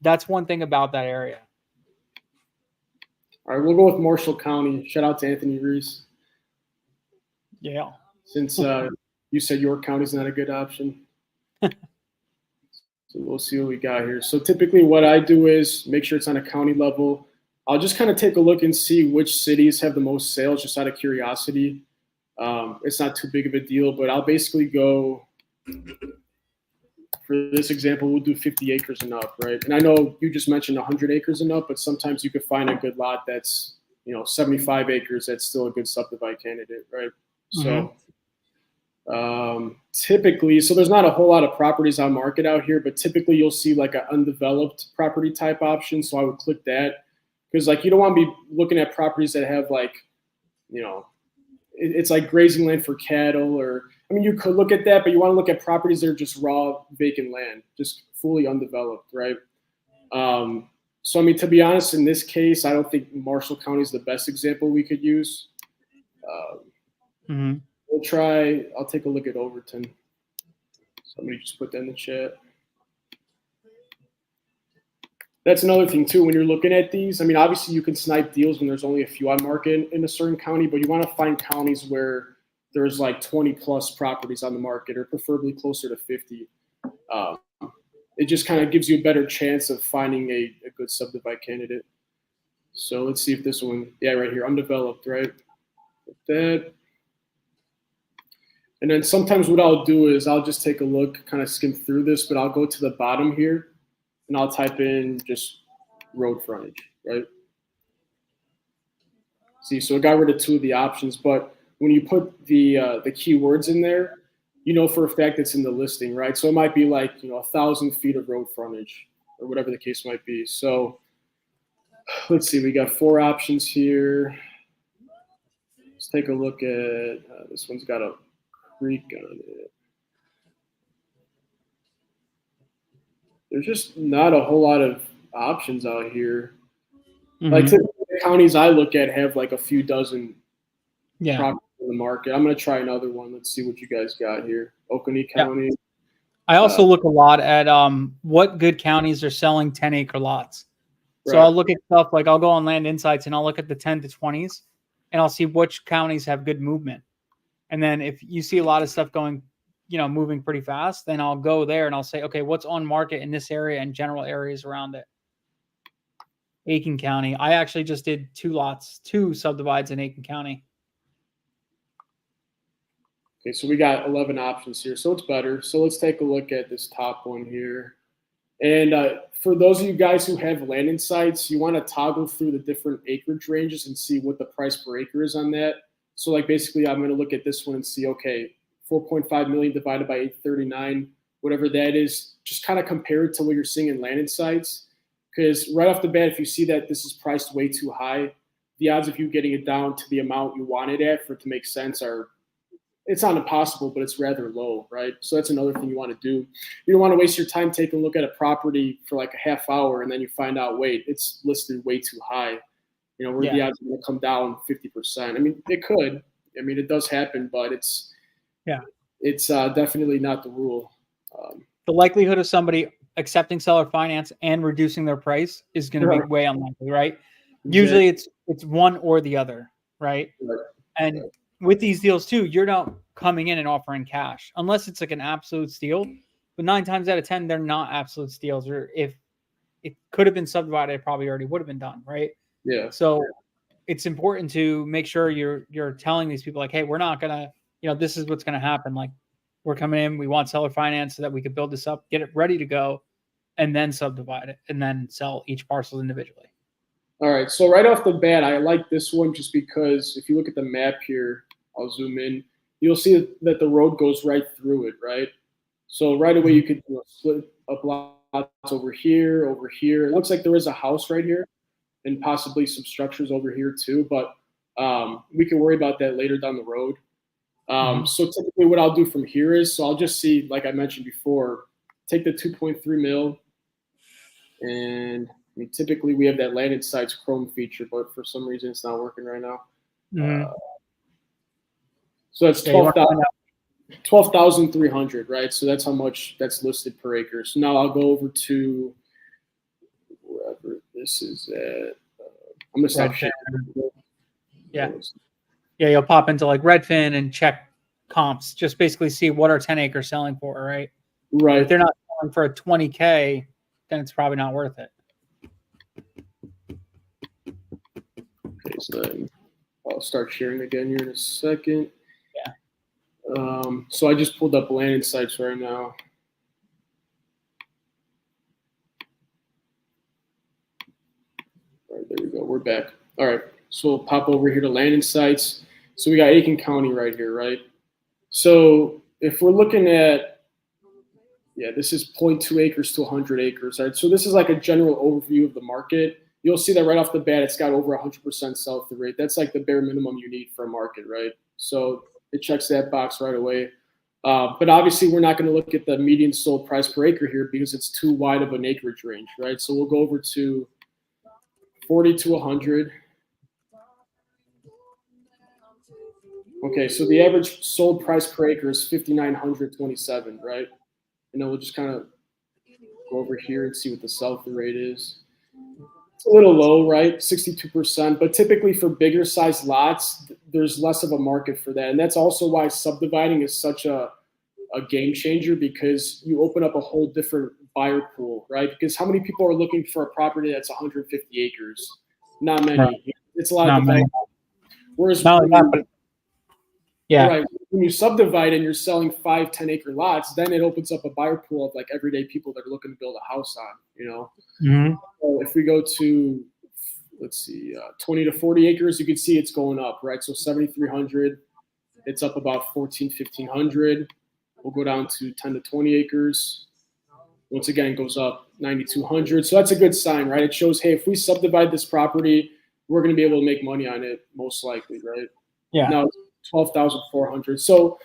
that's one thing about that area. All right, we'll go with Marshall County. Shout out to Anthony Reese. Yeah. Since you said York County is not a good option. So we'll see what we got here. So typically what I do is make sure it's on a county level. I'll just kind of take a look and see which cities have the most sales, just out of curiosity. It's not too big of a deal, but I'll basically go, for this example, we'll do 50 acres and up, right? And I know you just mentioned 100 acres and up, but sometimes you could find a good lot that's 75 acres, that's still a good subdivide candidate, right? So typically, so there's not a whole lot of properties on market out here, but typically you'll see like an undeveloped property type option. So I would click that, because like you don't want to be looking at properties that have like, it's like grazing land for cattle, or I mean, you could look at that, but you want to look at properties that are just raw, vacant land, just fully undeveloped, right? So I mean, to be honest, in this case, I don't think Marshall County is the best example we could use. I'll take a look at Overton. Somebody just put that in the chat. That's another thing too, when you're looking at these. I mean, obviously you can snipe deals when there's only a few on market in a certain county, but you want to find counties where there's like 20 plus properties on the market, or preferably closer to 50. It just kind of gives you a better chance of finding a good subdivide candidate. So let's see if this one, yeah, right here, undeveloped, right? Like that. And then sometimes what I'll do is I'll just take a look, kind of skim through this, but I'll go to the bottom here and I'll type in just road frontage, right? See, so it got rid of 2 of the options, but when you put the keywords in there, you know for a fact it's in the listing, right? So it might be like 1,000 feet of road frontage, or whatever the case might be. So let's see, we got 4 options here. Let's take a look at this one's got a creek on it. There's just not a whole lot of options out here. Like typically the counties I look at have like a few dozen properties in the market. I'm going to try another one. Let's see what you guys got here. Oconee County. I also look a lot at what good counties are selling 10-acre lots. So I'll look at stuff like I'll go on Land Insights and I'll look at the 10 to 20s and I'll see which counties have good movement. And then if you see a lot of stuff going, moving pretty fast, then I'll go there and I'll say, okay, what's on market in this area and general areas around it. Aiken County. I actually just did 2 subdivides in Aiken County. Okay, so we got 11 options here, so it's better. So let's take a look at this top one here. And for those of you guys who have Land Insights, you want to toggle through the different acreage ranges and see what the price per acre is on that. So like basically I'm going to look at this one and see, okay, 4.5 million divided by 839, whatever that is, just kind of compare it to what you're seeing in Land Insights. Because right off the bat, if you see that this is priced way too high, the odds of you getting it down to the amount you want it at for it to make sense it's not impossible, but it's rather low, right? So that's another thing you want to do. You don't want to waste your time taking a look at a property for like a half hour and then you find out, wait, it's listed way too high. The odds are going to come down 50%. I mean, it could. I mean, it does happen, but it's definitely not the rule. The likelihood of somebody accepting seller finance and reducing their price is going to be way unlikely, right? Usually it's one or the other, right? And with these deals too, you're not coming in and offering cash unless it's like an absolute steal. But 9 times out of 10, they're not absolute steals. Or if it could have been subdivided, it probably already would have been done, right? Yeah. So it's important to make sure you're telling these people like, hey, we're not gonna, this is what's gonna happen. Like, we're coming in, we want seller finance so that we could build this up, get it ready to go, and then subdivide it and then sell each parcel individually. All right. So right off the bat, I like this one just because if you look at the map here, I'll zoom in, you'll see that the road goes right through it, right? So right away you could split up lots over here, over here. It looks like there is a house right here and possibly some structures over here too, but we can worry about that later down the road. So typically what I'll do from here is, so I'll just see, like I mentioned before, take the 2.3 mil, and I mean, typically we have that Land Insights Chrome feature, but for some reason it's not working right now. So that's 12,300, right? So that's how much that's listed per acre. So now I'll go over to wherever this is at. I'm gonna stop sharing. Yeah, you'll pop into like Redfin and check comps. Just basically see what are 10 acres selling for, right? Right. If they're not selling for a 20K, then it's probably not worth it. Okay, so then I'll start sharing again here in a second. Yeah. So I just pulled up Land Insights right now. All right, there we go. We're back. All right. So we'll pop over here to land insights. So we got Aiken County right here, right? So if we're looking at, this is 0.2 acres to 100 acres, right? So this is like a general overview of the market. You'll see that right off the bat, it's got over 100% sell-through rate. That's like the bare minimum you need for a market, right? So it checks that box right away. But obviously, we're not going to look at the median sold price per acre here because it's too wide of an acreage range, right? So we'll go over to 40 to 100. Okay, so the average sold price per acre is 5,927, right? And then we'll just kind of go over here and see what the sell-through rate is. It's a little low, right? 62%. But typically for bigger size lots, there's less of a market for that. And that's also why subdividing is such a game changer, because you open up a whole different buyer pool, right? Because how many people are looking for a property that's 150 acres? Not many. Right. It's a lot of development. Whereas yeah, right, when you subdivide and you're selling 5-10 acre lots, then it opens up a buyer pool of like everyday people that are looking to build a house on, you know. Mm-hmm. So if we go to, let's see, 20 to 40 acres, you can see it's going up, right? So 7,300, it's up about 1,500. We'll go down to 10 to 20 acres. Once again, it goes up 9,200. So that's a good sign, right? It shows, hey, if we subdivide this property, we're going to be able to make money on it, most likely, right? Yeah. Now, 12,400. So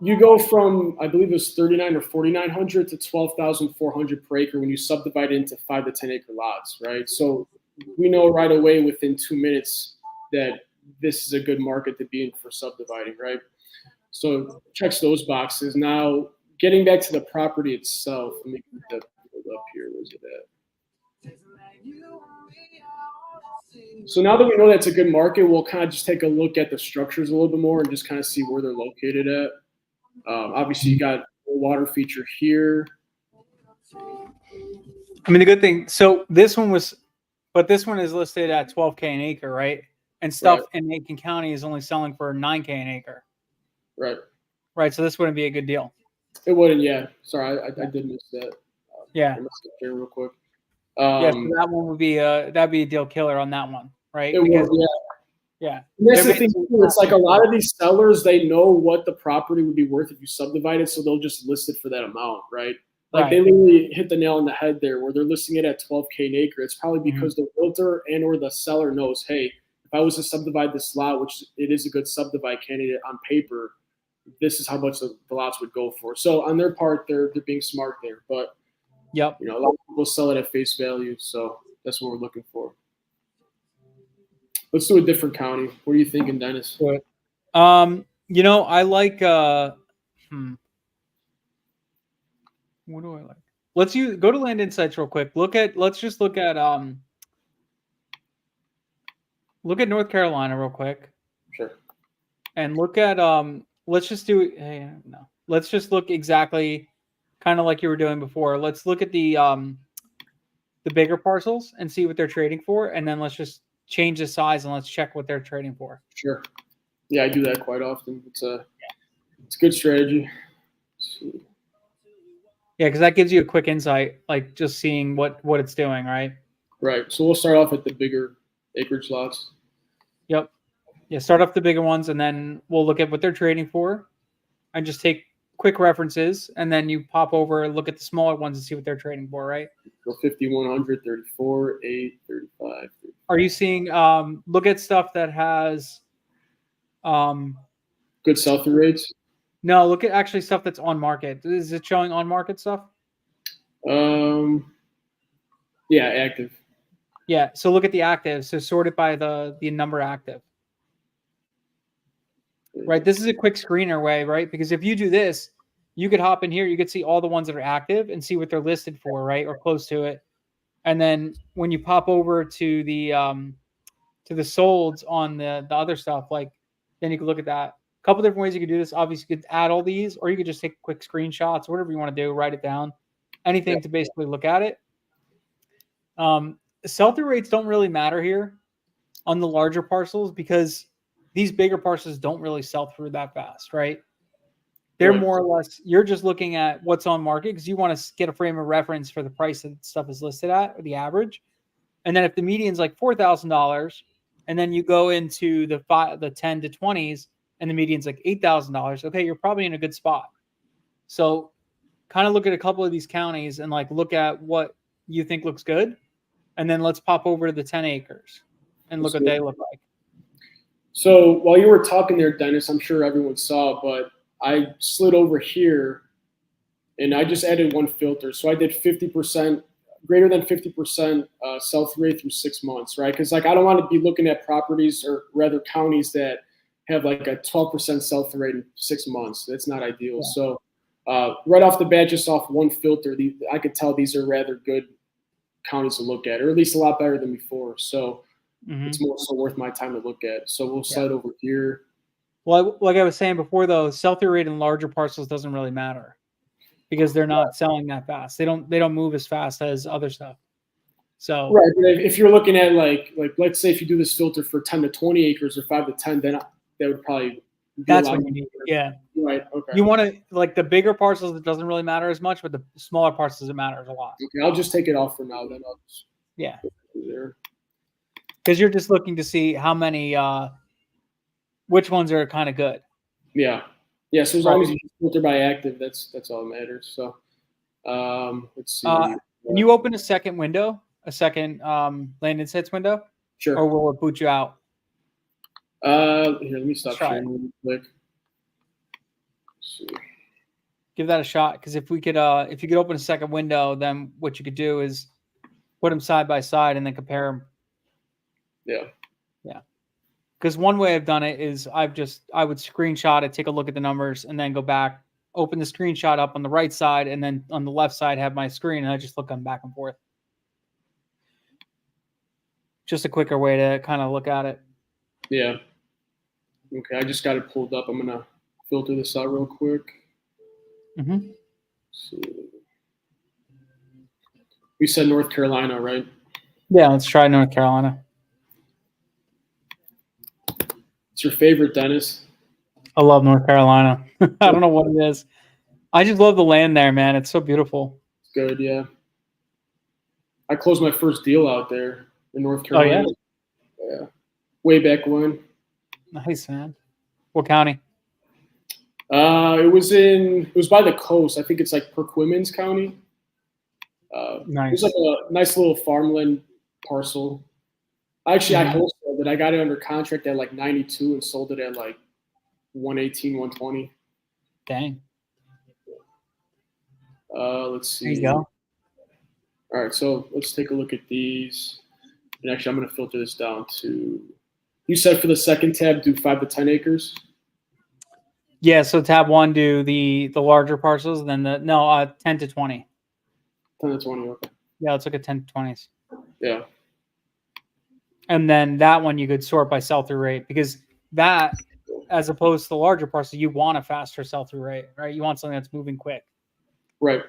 you go from, I believe it was 39 or 4,900 to 12,400 per acre when you subdivide it into 5 to 10 acre lots, right? So we know right away within 2 minutes that this is a good market to be in for subdividing, right? So checks those boxes. Now, getting back to the property itself, let me get that up here. Where's it at? So now that we know that's a good market, we'll kind of just take a look at the structures a little bit more and just kind of see where they're located at. Obviously, you got a water feature here. I mean, the good thing, so this one is listed at $12K an acre, right? And stuff in Aiken County is only selling for $9K an acre. Right. Right. So this wouldn't be a good deal. It wouldn't. Yeah. Sorry, I did miss that. Yeah. Let's get here real quick. Yeah. So that one would be that'd be a deal killer on that one, right? It because, would, yeah. And that's the thing. It's like a lot of these sellers, they know what the property would be worth if you subdivide it, so they'll just list it for that amount, right? Like they literally hit the nail on the head there, where they're listing it at 12K an acre. It's probably because the realtor and or the seller knows, hey, if I was to subdivide this lot, which it is a good subdivide candidate on paper, this is how much the lots would go for. So on their part, they're being smart there. But yep, you know, a lot of people sell it at face value, so that's what we're looking for. Let's do a different county. What are you thinking, Dennis? You know, I like what do I like? Go to Land Insights real quick. Let's just look at North Carolina real quick. Sure. And look at let's just look exactly kind of like you were doing before. Let's look at the bigger parcels and see what they're trading for, and then let's just change the size and let's check what they're trading for. Sure. Yeah, I do that quite often. It's a good strategy. Yeah, because that gives you a quick insight, like just seeing what it's doing, right? Right. So we'll start off at the bigger acreage lots. Yep. Yeah, start off the bigger ones, and then we'll look at what they're trading for and just take quick references, and then you pop over and look at the smaller ones and see what they're trading for, right? So 5,100, 34, 8, 35. Are you seeing look at stuff that has good sell-through rates? No, look at actually stuff that's on market. Is it showing on market stuff? Yeah, active. Yeah, so look at the active. So sort it by the number active. Right, this is a quick screener way, right? Because if you do this, you could hop in here, you could see all the ones that are active and see what they're listed for, right, or close to it. And then when you pop over to the solds on the other stuff, like then you can look at that. A couple different ways you could do this. Obviously, you could add all these, or you could just take quick screenshots, whatever you want to do, write it down, anything to basically look at it. Sell-through rates don't really matter here on the larger parcels because these bigger parcels don't really sell through that fast, right? They're more or less, you're just looking at what's on market because you want to get a frame of reference for the price that stuff is listed at, or the average. And then if the median's like $4,000 and then you go into the 10 to 20s, and the median's like $8,000. Okay, you're probably in a good spot. So, kind of look at a couple of these counties and like look at what you think looks good, and then let's pop over to the 10 acres and look what they look like. So while you were talking there, Dennis, I'm sure everyone saw, but I slid over here and I just added one filter. So I did 50%, greater than 50% sell-through rate through 6 months, right? Because like I don't want to be looking at properties or rather counties that have like a 12% sell-through rate in 6 months. That's not ideal. Yeah. So right off the bat, just off one filter, I could tell these are rather good counties to look at, or at least a lot better than before. So it's more so worth my time to look at. So we'll slide over here. Well, like I was saying before, though, sell-through rate in larger parcels doesn't really matter because they're not selling that fast. They don't move as fast as other stuff. So right, but if you're looking at like let's say if you do this filter for 10 to 20 acres or 5 to 10, then that would probably be that's what you need. Yeah. Right. Okay. You want to like the bigger parcels. It doesn't really matter as much, but the smaller parcels it matters a lot. Okay, I'll just take it off for now. Then I'll just there. Because you're just looking to see how many, which ones are kind of good. Yeah. Yeah. So as long as you filter by active, that's all that matters. So let's see. When you open a second window, a second land insights window, sure. Or will it boot you out? Here, let me stop sharing really quick. Let's see. Give that a shot, because if you could open a second window, then what you could do is put them side by side and then compare them. Yeah. Because one way I've done it is I would screenshot it, take a look at the numbers, and then go back, open the screenshot up on the right side, and then on the left side have my screen, and I just look them back and forth. Just a quicker way to kind of look at it. Yeah. Okay, I just got it pulled up. I'm gonna filter this out real quick. So, we said North Carolina, right? Yeah, let's try North Carolina. It's your favorite, Dennis? I love North Carolina. I don't know what it is. I just love the land there, man. It's so beautiful. It's good, yeah. I closed my first deal out there in North Carolina. Oh, yeah? Yeah. Way back when. Nice, man. What county? It was by the coast. I think it's like Perquimans County. Nice. It was like a nice little farmland parcel. Actually, I wholesaled it. I got it under contract at like 92 and sold it at like 118, 120. Dang. Let's see. There you go. All right, so let's take a look at these. And actually, I'm going to filter this down to. You said for the second tab, do 5 to 10 acres. Yeah, so tab 1 do the larger parcels, then 10 to 20. 10 to 20, okay. Yeah, let's look at 10 to 20s. Yeah. And then that one you could sort by sell-through rate, because that, as opposed to the larger parcel, you want a faster sell-through rate, right? You want something that's moving quick. Right.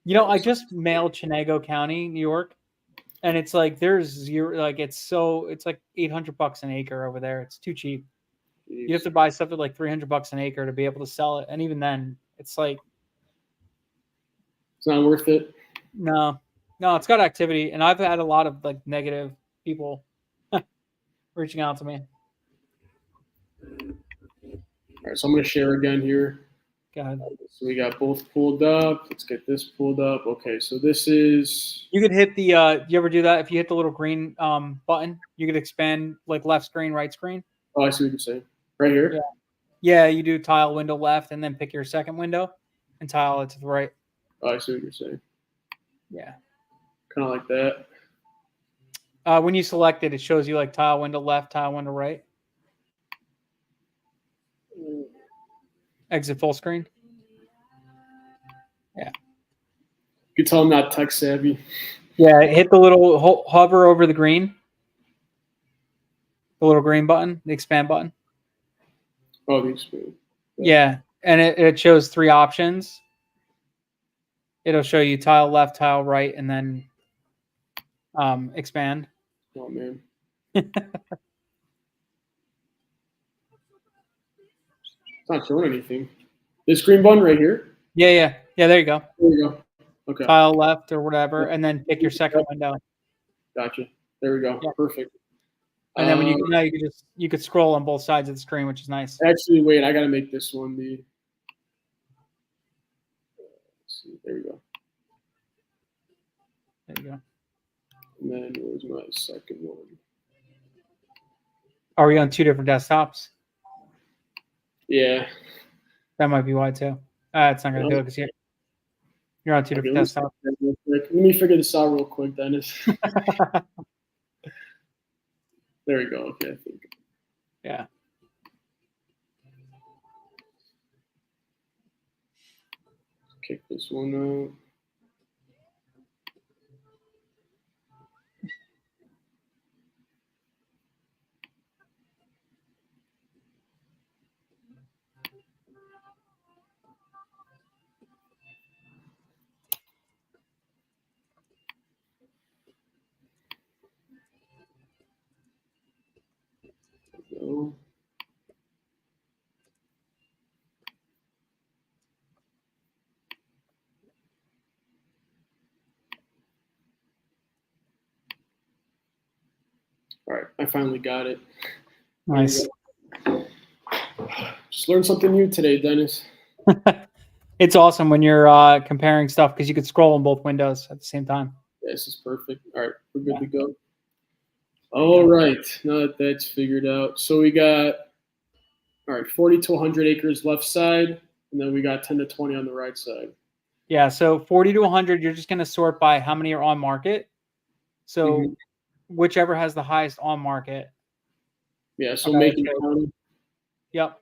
You know, I just mailed Chenango County, New York, and it's like it's like $800 an acre over there. It's too cheap. Jeez. You have to buy stuff at like $300 an acre to be able to sell it, and even then, it's like it's not worth it. No, it's got activity, and I've had a lot of like negative people reaching out to me. All right, so I'm going to share again here. Go ahead. So we got both pulled up. Let's get this pulled up. Okay, so this is. You could hit the. You ever do that? If you hit the little green button, you could expand like left screen, right screen. Oh, I see what you're saying. Right here. Yeah. Yeah, you do tile window left, and then pick your second window, and tile it to the right. Oh, I see what you're saying. Yeah. Kind of like that. When you select it, it shows you like tile window left, tile window right. Exit full screen. Yeah. You can tell I'm not tech savvy. Yeah, hit the little hover over the green. The little green button, the expand button. Oh, the expand. Yeah, and it shows 3 options. It'll show you tile left, tile right, and then expand. Oh, man. It's not showing anything. This green button right here? Yeah, there you go. There you go. Okay. Tile left or whatever, and then pick your second window. Gotcha. There we go. Yeah. Perfect. And then when you now you could scroll on both sides of the screen, which is nice. Actually, wait, I gotta make this one the. Let's see, there we go. There you go. And then where's my second one? Are we on two different desktops? Yeah. That might be why too. It's not gonna do it because you're on two different desktops. Let me figure this out real quick, Dennis. There we go. Okay, I think. Yeah. Kick this one out. Go. All right, I finally got it. Nice. Just learned something new today, Dennis. It's awesome when you're comparing stuff because you could scroll on both windows at the same time. Yeah, this is perfect. All right, we're good to go. All right, now that that's figured out. So we got, all right, 40 to 100 acres left side, and then we got 10 to 20 on the right side. Yeah, so 40 to 100, you're just going to sort by how many are on market. So whichever has the highest on market. Yeah, so Macon County. Yep.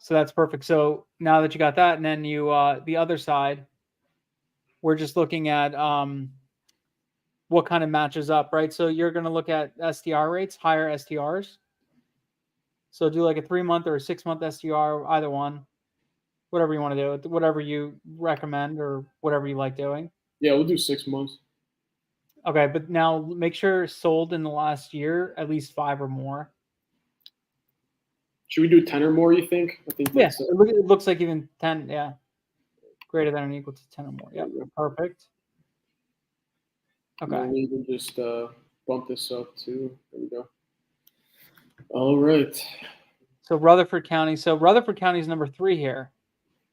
So that's perfect. So now that you got that, and then you the other side, we're just looking at what kind of matches up, right? So you're going to look at STR rates, higher STRs. So do like a 3-month or a 6-month STR, either one, whatever you want to do, whatever you recommend or whatever you like doing. Yeah, we'll do 6 months. Okay, but now make sure sold in the last year, at least 5 or more. Should we do 10 or more, you think? I think that's it looks like even 10, yeah. Greater than or equal to 10 or more. Yeah, perfect. Okay. We'll even just bump this up too. There we go. All right. So Rutherford County. So Rutherford County is number 3 here.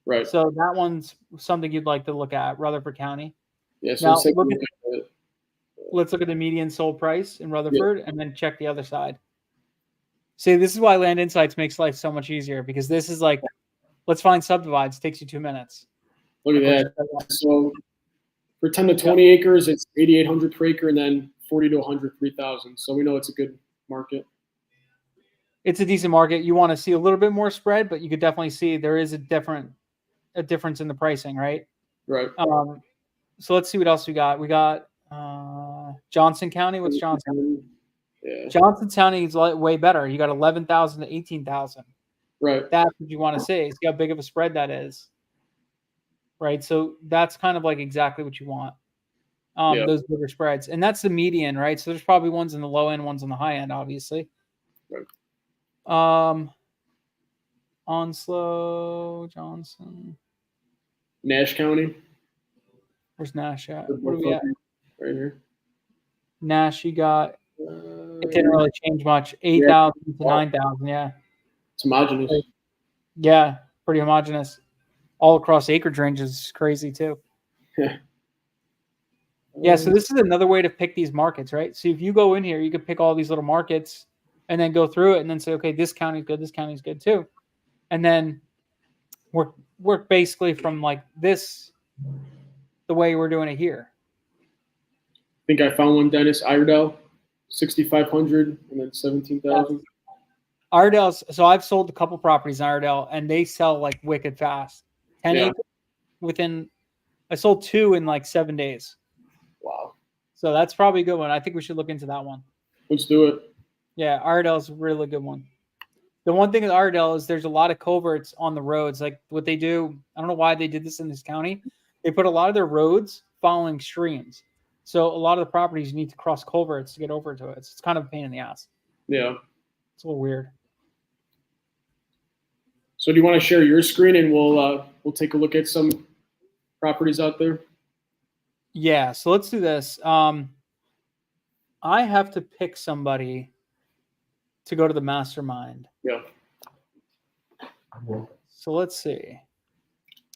Right. So that one's something you'd like to look at, Rutherford County. Yeah. So now let's look at the median sold price in Rutherford and then check the other side. See, this is why Land Insights makes life so much easier because this is like, let's find subdivides. It takes you 2 minutes. Look at that. So for 10 to 20 acres, it's 8,800 per acre, and then 40 to 100, 3,000. So we know it's a good market. It's a decent market. You want to see a little bit more spread, but you could definitely see there is a difference in the pricing, right? Right. So let's see what else we got. We got Johnson County. What's Johnson County? Yeah. Johnson County is way better. You got 11,000 to 18,000. Right. That's what you want to see. See how big of a spread that is. Right. So that's kind of like exactly what you want. Those bigger spreads. And that's the median, right? So there's probably ones in the low end, ones on the high end, obviously. Right. Onslow, Johnson. Nash County. Where's Nash at? What are we at? Right here. Nash, you got, it didn't really change much. 8,000 to 9,000. Yeah. It's homogenous. Yeah. Pretty homogenous. All across acreage ranges is crazy too. Yeah. So this is another way to pick these markets, right? So if you go in here, you could pick all these little markets and then go through it and then say, okay, this county's good. This county's good too. And then work basically from like this, the way we're doing it here. I think I found one, Dennis. Iredell, 6,500 and then 17,000. Iredell's, so I've sold a couple properties in Iredell and they sell like wicked fast. 10 acres I sold 2 in like 7 days. Wow. So that's probably a good one. I think we should look into that one. Let's do it. Yeah, Iredell's a really good one. The one thing with Iredell is there's a lot of coverts on the roads. Like what they do, I don't know why they did this in this county. They put a lot of their roads following streams. So a lot of the properties you need to cross culverts to get over to it. It's kind of a pain in the ass. Yeah. It's a little weird. So do you want to share your screen and we'll take a look at some properties out there? Yeah, so let's do this. I'm I have to pick somebody to go to the mastermind. Yeah. So let's see.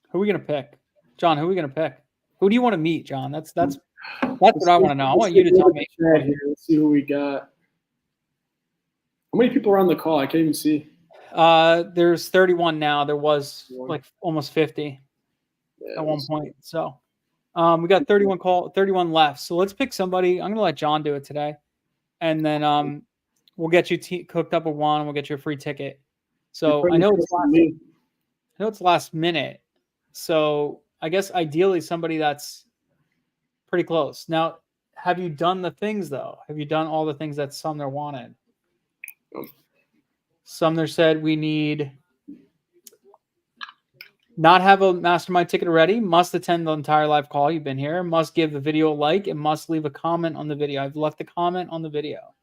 Who are we gonna pick? John, who are we gonna pick? Who do you want to meet, John? That's what I want to know. I want you to tell me. Here. Let's see who we got. How many people are on the call? I can't even see. There's 31 now. There was like almost 50 at one point. So we got 31 left. So let's pick somebody. I'm gonna let John do it today, and then we'll get you cooked up with one. We'll get you a free ticket. So I know it's last minute. So I guess ideally somebody that's pretty close. Now, have you done the things though? Have you done all the things that Sumner wanted? Sumner said we need not have a mastermind ticket ready, must attend the entire live call. You've been here, must give the video a like, and must leave a comment on the video. I've left a comment on the video.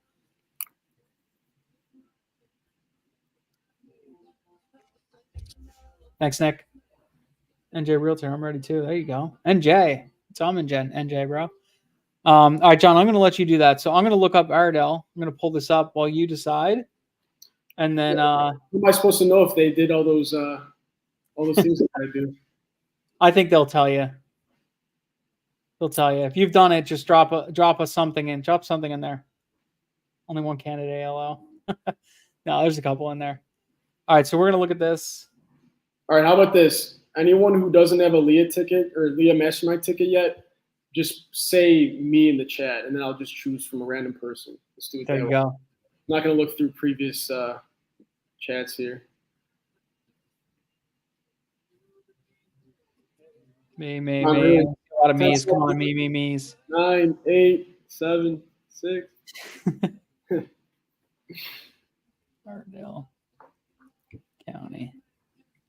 Thanks, Nick. NJ Realtor, I'm ready too. There you go. NJ. So I'm in NJ, bro. All right, John, I'm going to let you do that. So I'm going to look up Iredell. I'm going to pull this up while you decide. And then who am I supposed to know if they did all those things that I do? I think they'll tell you. They'll tell you. If you've done it, just drop something in. Drop something in there. Only one candidate, ALL. No, there's a couple in there. All right, so we're going to look at this. All right, how about this? Anyone who doesn't have a Leah ticket or Leah Mastermind ticket yet, just say me in the chat, and then I'll just choose from a random person. Let's do it. There you go. I'm not going to look through previous chats here. Me. A lot of me's. Come on, me's. 9, 8, 7, 6. Ardell County.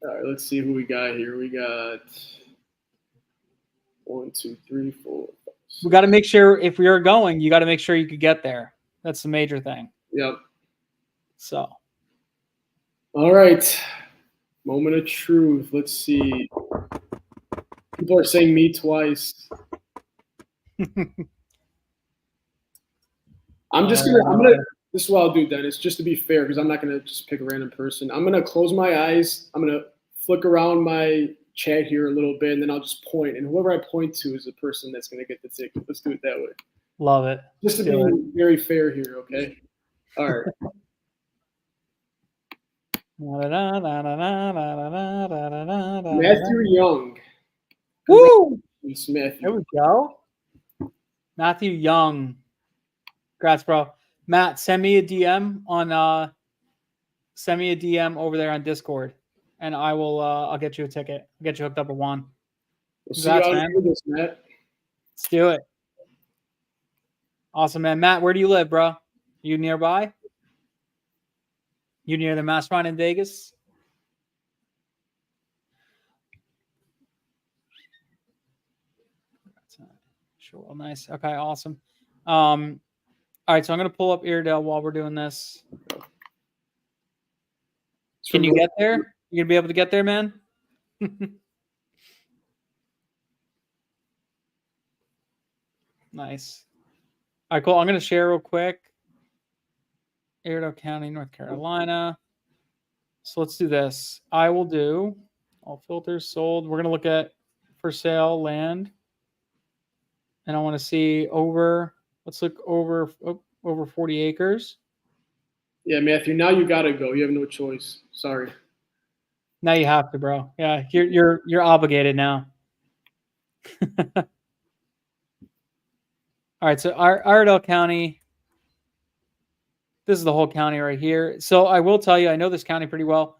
All right, let's see who we got here. We got 1, 2, 3, 4. 5, 6. We got to make sure if we are going, you got to make sure you could get there. That's the major thing. Yep. So. All right. Moment of truth. Let's see. People are saying me twice. I'm gonna. This is what I'll do, Dennis, just to be fair, because I'm not gonna just pick a random person. I'm gonna close my eyes. I'm gonna flick around my chat here a little bit, and then I'll just point, and whoever I point to is the person that's gonna get the ticket. Let's do it that way. Love it. Just to be very fair here, okay? All right. Matthew Young. Woo! It's Matthew. There we go. Matthew Young. Congrats, bro. Matt, send me a DM over there on Discord, and I will. I'll get you a ticket. I'll get you hooked up with one. Congrats, man. Matt. Let's do it. Awesome, man. Matt, where do you live, bro? You nearby? You near the Mastermind in Vegas? Sure. Well, nice. Okay, awesome. All right, so I'm going to pull up Iredell while we're doing this. Can you get there? You going to be able to get there, man? Nice. All right, cool. I'm going to share real quick. Iredell County, North Carolina. So let's do this. I will do all filters sold. We're going to look at for sale land. And I want to see let's look over 40 acres. Yeah, Matthew, now you got to go. You have no choice. Sorry. Now you have to, bro. Yeah, you're obligated now. All right, so Iredell County. This is the whole county right here. So I will tell you, I know this county pretty well.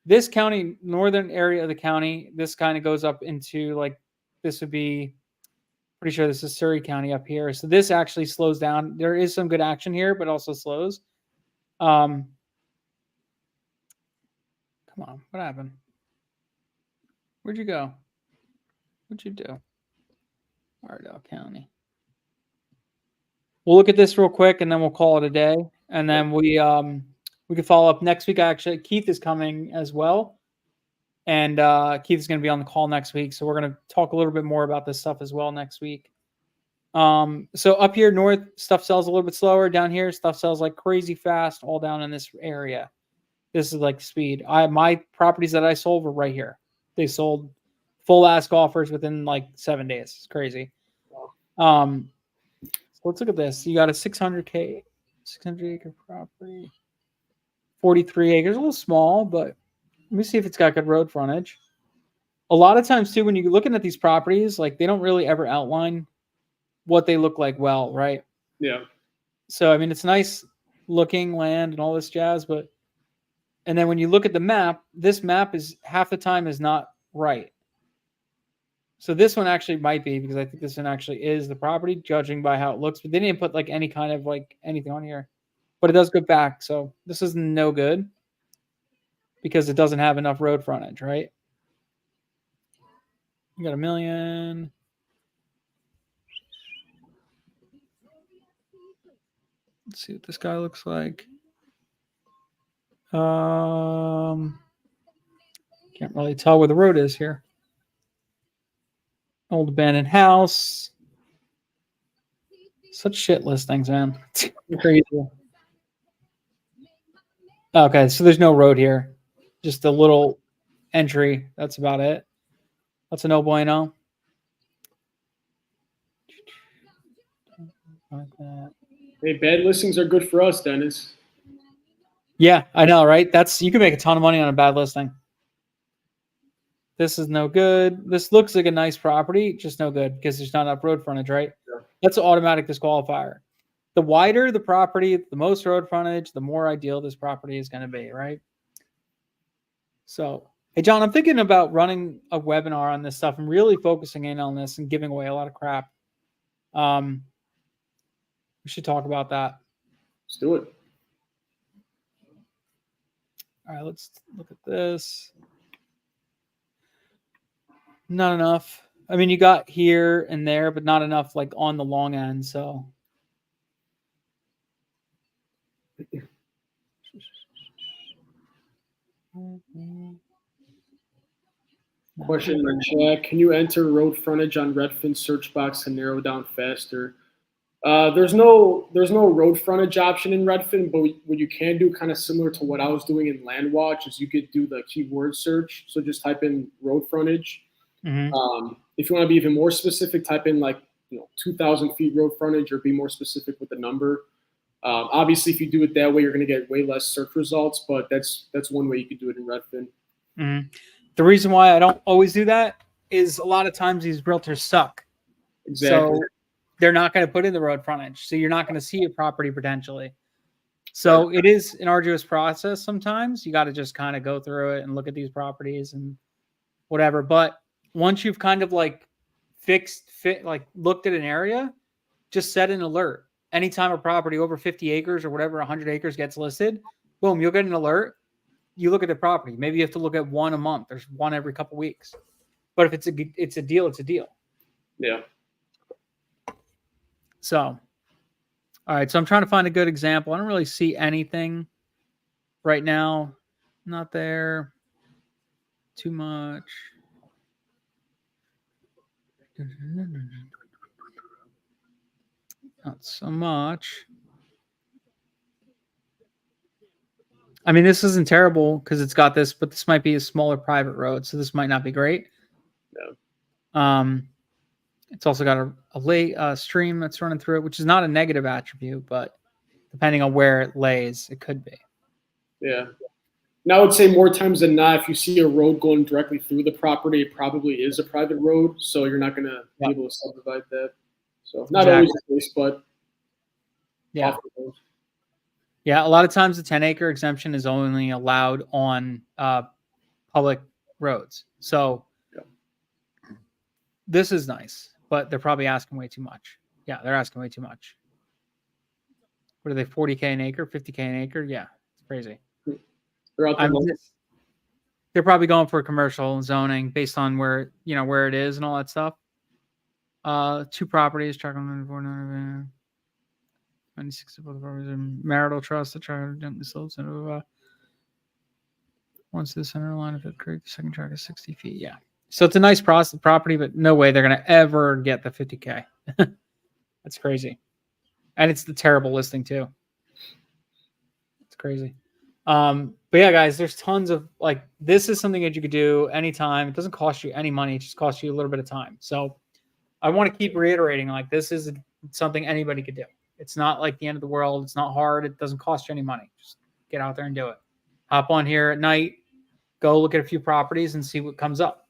This county, northern area of the county, this kind of goes up into like, this would be, pretty sure this is Surrey County up here. So this actually slows down. There is some good action here, but also slows. Come on, what happened? Where'd you go? What'd you do? Iredell County. We'll look at this real quick, and then we'll call it a day. And then we can follow up next week. Actually, Keith is coming as well, and Keith is going to be on the call next week. So we're going to talk a little bit more about this stuff as well next week. So up here north, stuff sells a little bit slower. Down here, stuff sells like crazy fast, all down in this area. This is like speed. My properties that I sold were right here. They sold full ask offers within like 7 days. It's crazy. So let's look at this. You got a 600 acre property, 43 acres, a little small, but let me see if it's got good road frontage. A lot of times too, when you're looking at these properties, like they don't really ever outline what they look like well, right? Yeah. So I mean, it's nice looking land and all this jazz, but and then when you look at the map, this map is half the time is not right. So this one actually might be, because I think this one actually is the property, judging by how it looks. But they didn't put like any kind of like anything on here. But it does go back, so this is no good because it doesn't have enough road frontage, right? You got 1 million. Let's see what this guy looks like. Can't really tell where the road is here. Old abandoned house. Such shit listings, man. Crazy. Okay, so there's no road here. Just a little entry. That's about it. That's a no bueno. Like that. Hey, bad listings are good for us, Dennis. Yeah, I know, right? You can make a ton of money on a bad listing. This is no good. This looks like a nice property, just no good because there's not enough road frontage, right? Yeah. That's an automatic disqualifier. The wider the property, the most road frontage, the more ideal this property is going to be, right? So, hey, John, I'm thinking about running a webinar on this stuff and really focusing in on this and giving away a lot of crap. We should talk about that. Let's do it. All right, let's look at this. Not enough. I mean, you got here and there, but not enough like on the long end. So Question in the chat: can you enter road frontage on Redfin search box to narrow down faster? There's no road frontage option in Redfin, but what you can do, kind of similar to what I was doing in LandWatch, is you could do the keyword search. So just type in road frontage. Mm-hmm. If you want to be even more specific, type in like 2,000 feet road frontage, or be more specific with the number. Obviously, if you do it that way, you're going to get way less search results. But that's one way you could do it in Redfin. Mm-hmm. The reason why I don't always do that is a lot of times these realtors suck. Exactly. So they're not going to put in the road frontage. So you're not going to see a property potentially. So it is an arduous process sometimes. You got to just kind of go through it and look at these properties and whatever. But once you've kind of like looked at an area, just set an alert. Anytime a property over 50 acres or whatever, 100 acres gets listed, boom, you'll get an alert. You look at the property. Maybe you have to look at one a month. There's one every couple weeks. But if it's a deal, it's a deal. Yeah. So, all right. So I'm trying to find a good example. I don't really see anything right now. Not there. Too much. Not so much. I mean, this isn't terrible because it's got this, but this might be a smaller private road, so this might not be great. No. It's also got a stream that's running through it, which is not a negative attribute, but depending on where it lays, it could be. Yeah. Now I would say more times than not, if you see a road going directly through the property, it probably is a private road, so you're not going to be able to subdivide that. So not always the case, but yeah. Yeah, a lot of times the 10-acre exemption is only allowed on public roads. So this is nice, but they're probably asking way too much. Yeah, they're asking way too much. What are they, 40K an acre, 50K an acre? Yeah, it's crazy. They're probably going for commercial zoning based on where it is and all that stuff. 2 properties, 96 marital trust, the track gently slopes into once the center line of it creek, the second track is 60 feet. Yeah. So it's a nice property, but no way they're going to ever get the 50K. That's crazy. And it's the terrible listing too. It's crazy. But yeah, guys, there's tons of like, this is something that you could do anytime. It doesn't cost you any money. It just costs you a little bit of time. So I want to keep reiterating, like, this is something anybody could do. It's not like the end of the world. It's not hard. It doesn't cost you any money. Just get out there and do it. Hop on here at night, go look at a few properties and see what comes up.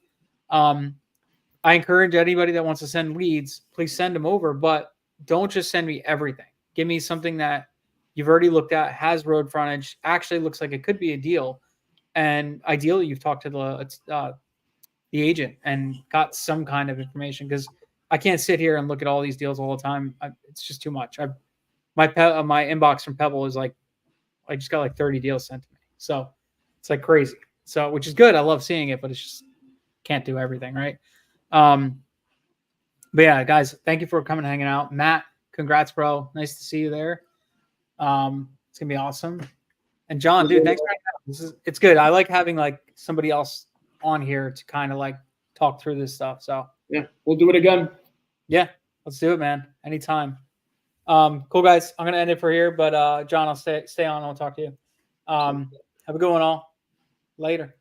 I encourage anybody that wants to send leads, please send them over, but don't just send me everything. Give me something that you've already looked at, has road frontage, actually looks like it could be a deal. And ideally, you've talked to the agent and got some kind of information, because I can't sit here and look at all these deals all the time. It's just too much. My inbox from Pebble is like, I just got like 30 deals sent to me. So it's like crazy. So, which is good. I love seeing it, but it's just can't do everything. Right. But yeah, guys, thank you for coming and hanging out. Matt, congrats, bro. Nice to see you there. It's gonna be awesome. And John, dude, thanks for hanging out. It's good. I like having like somebody else on here to kind of like talk through this stuff. So yeah, we'll do it again. Yeah, let's do it, man. Anytime. Cool, guys. I'm gonna end it for here, but John, I'll stay on. I'll talk to you. Have a good one, all. Later.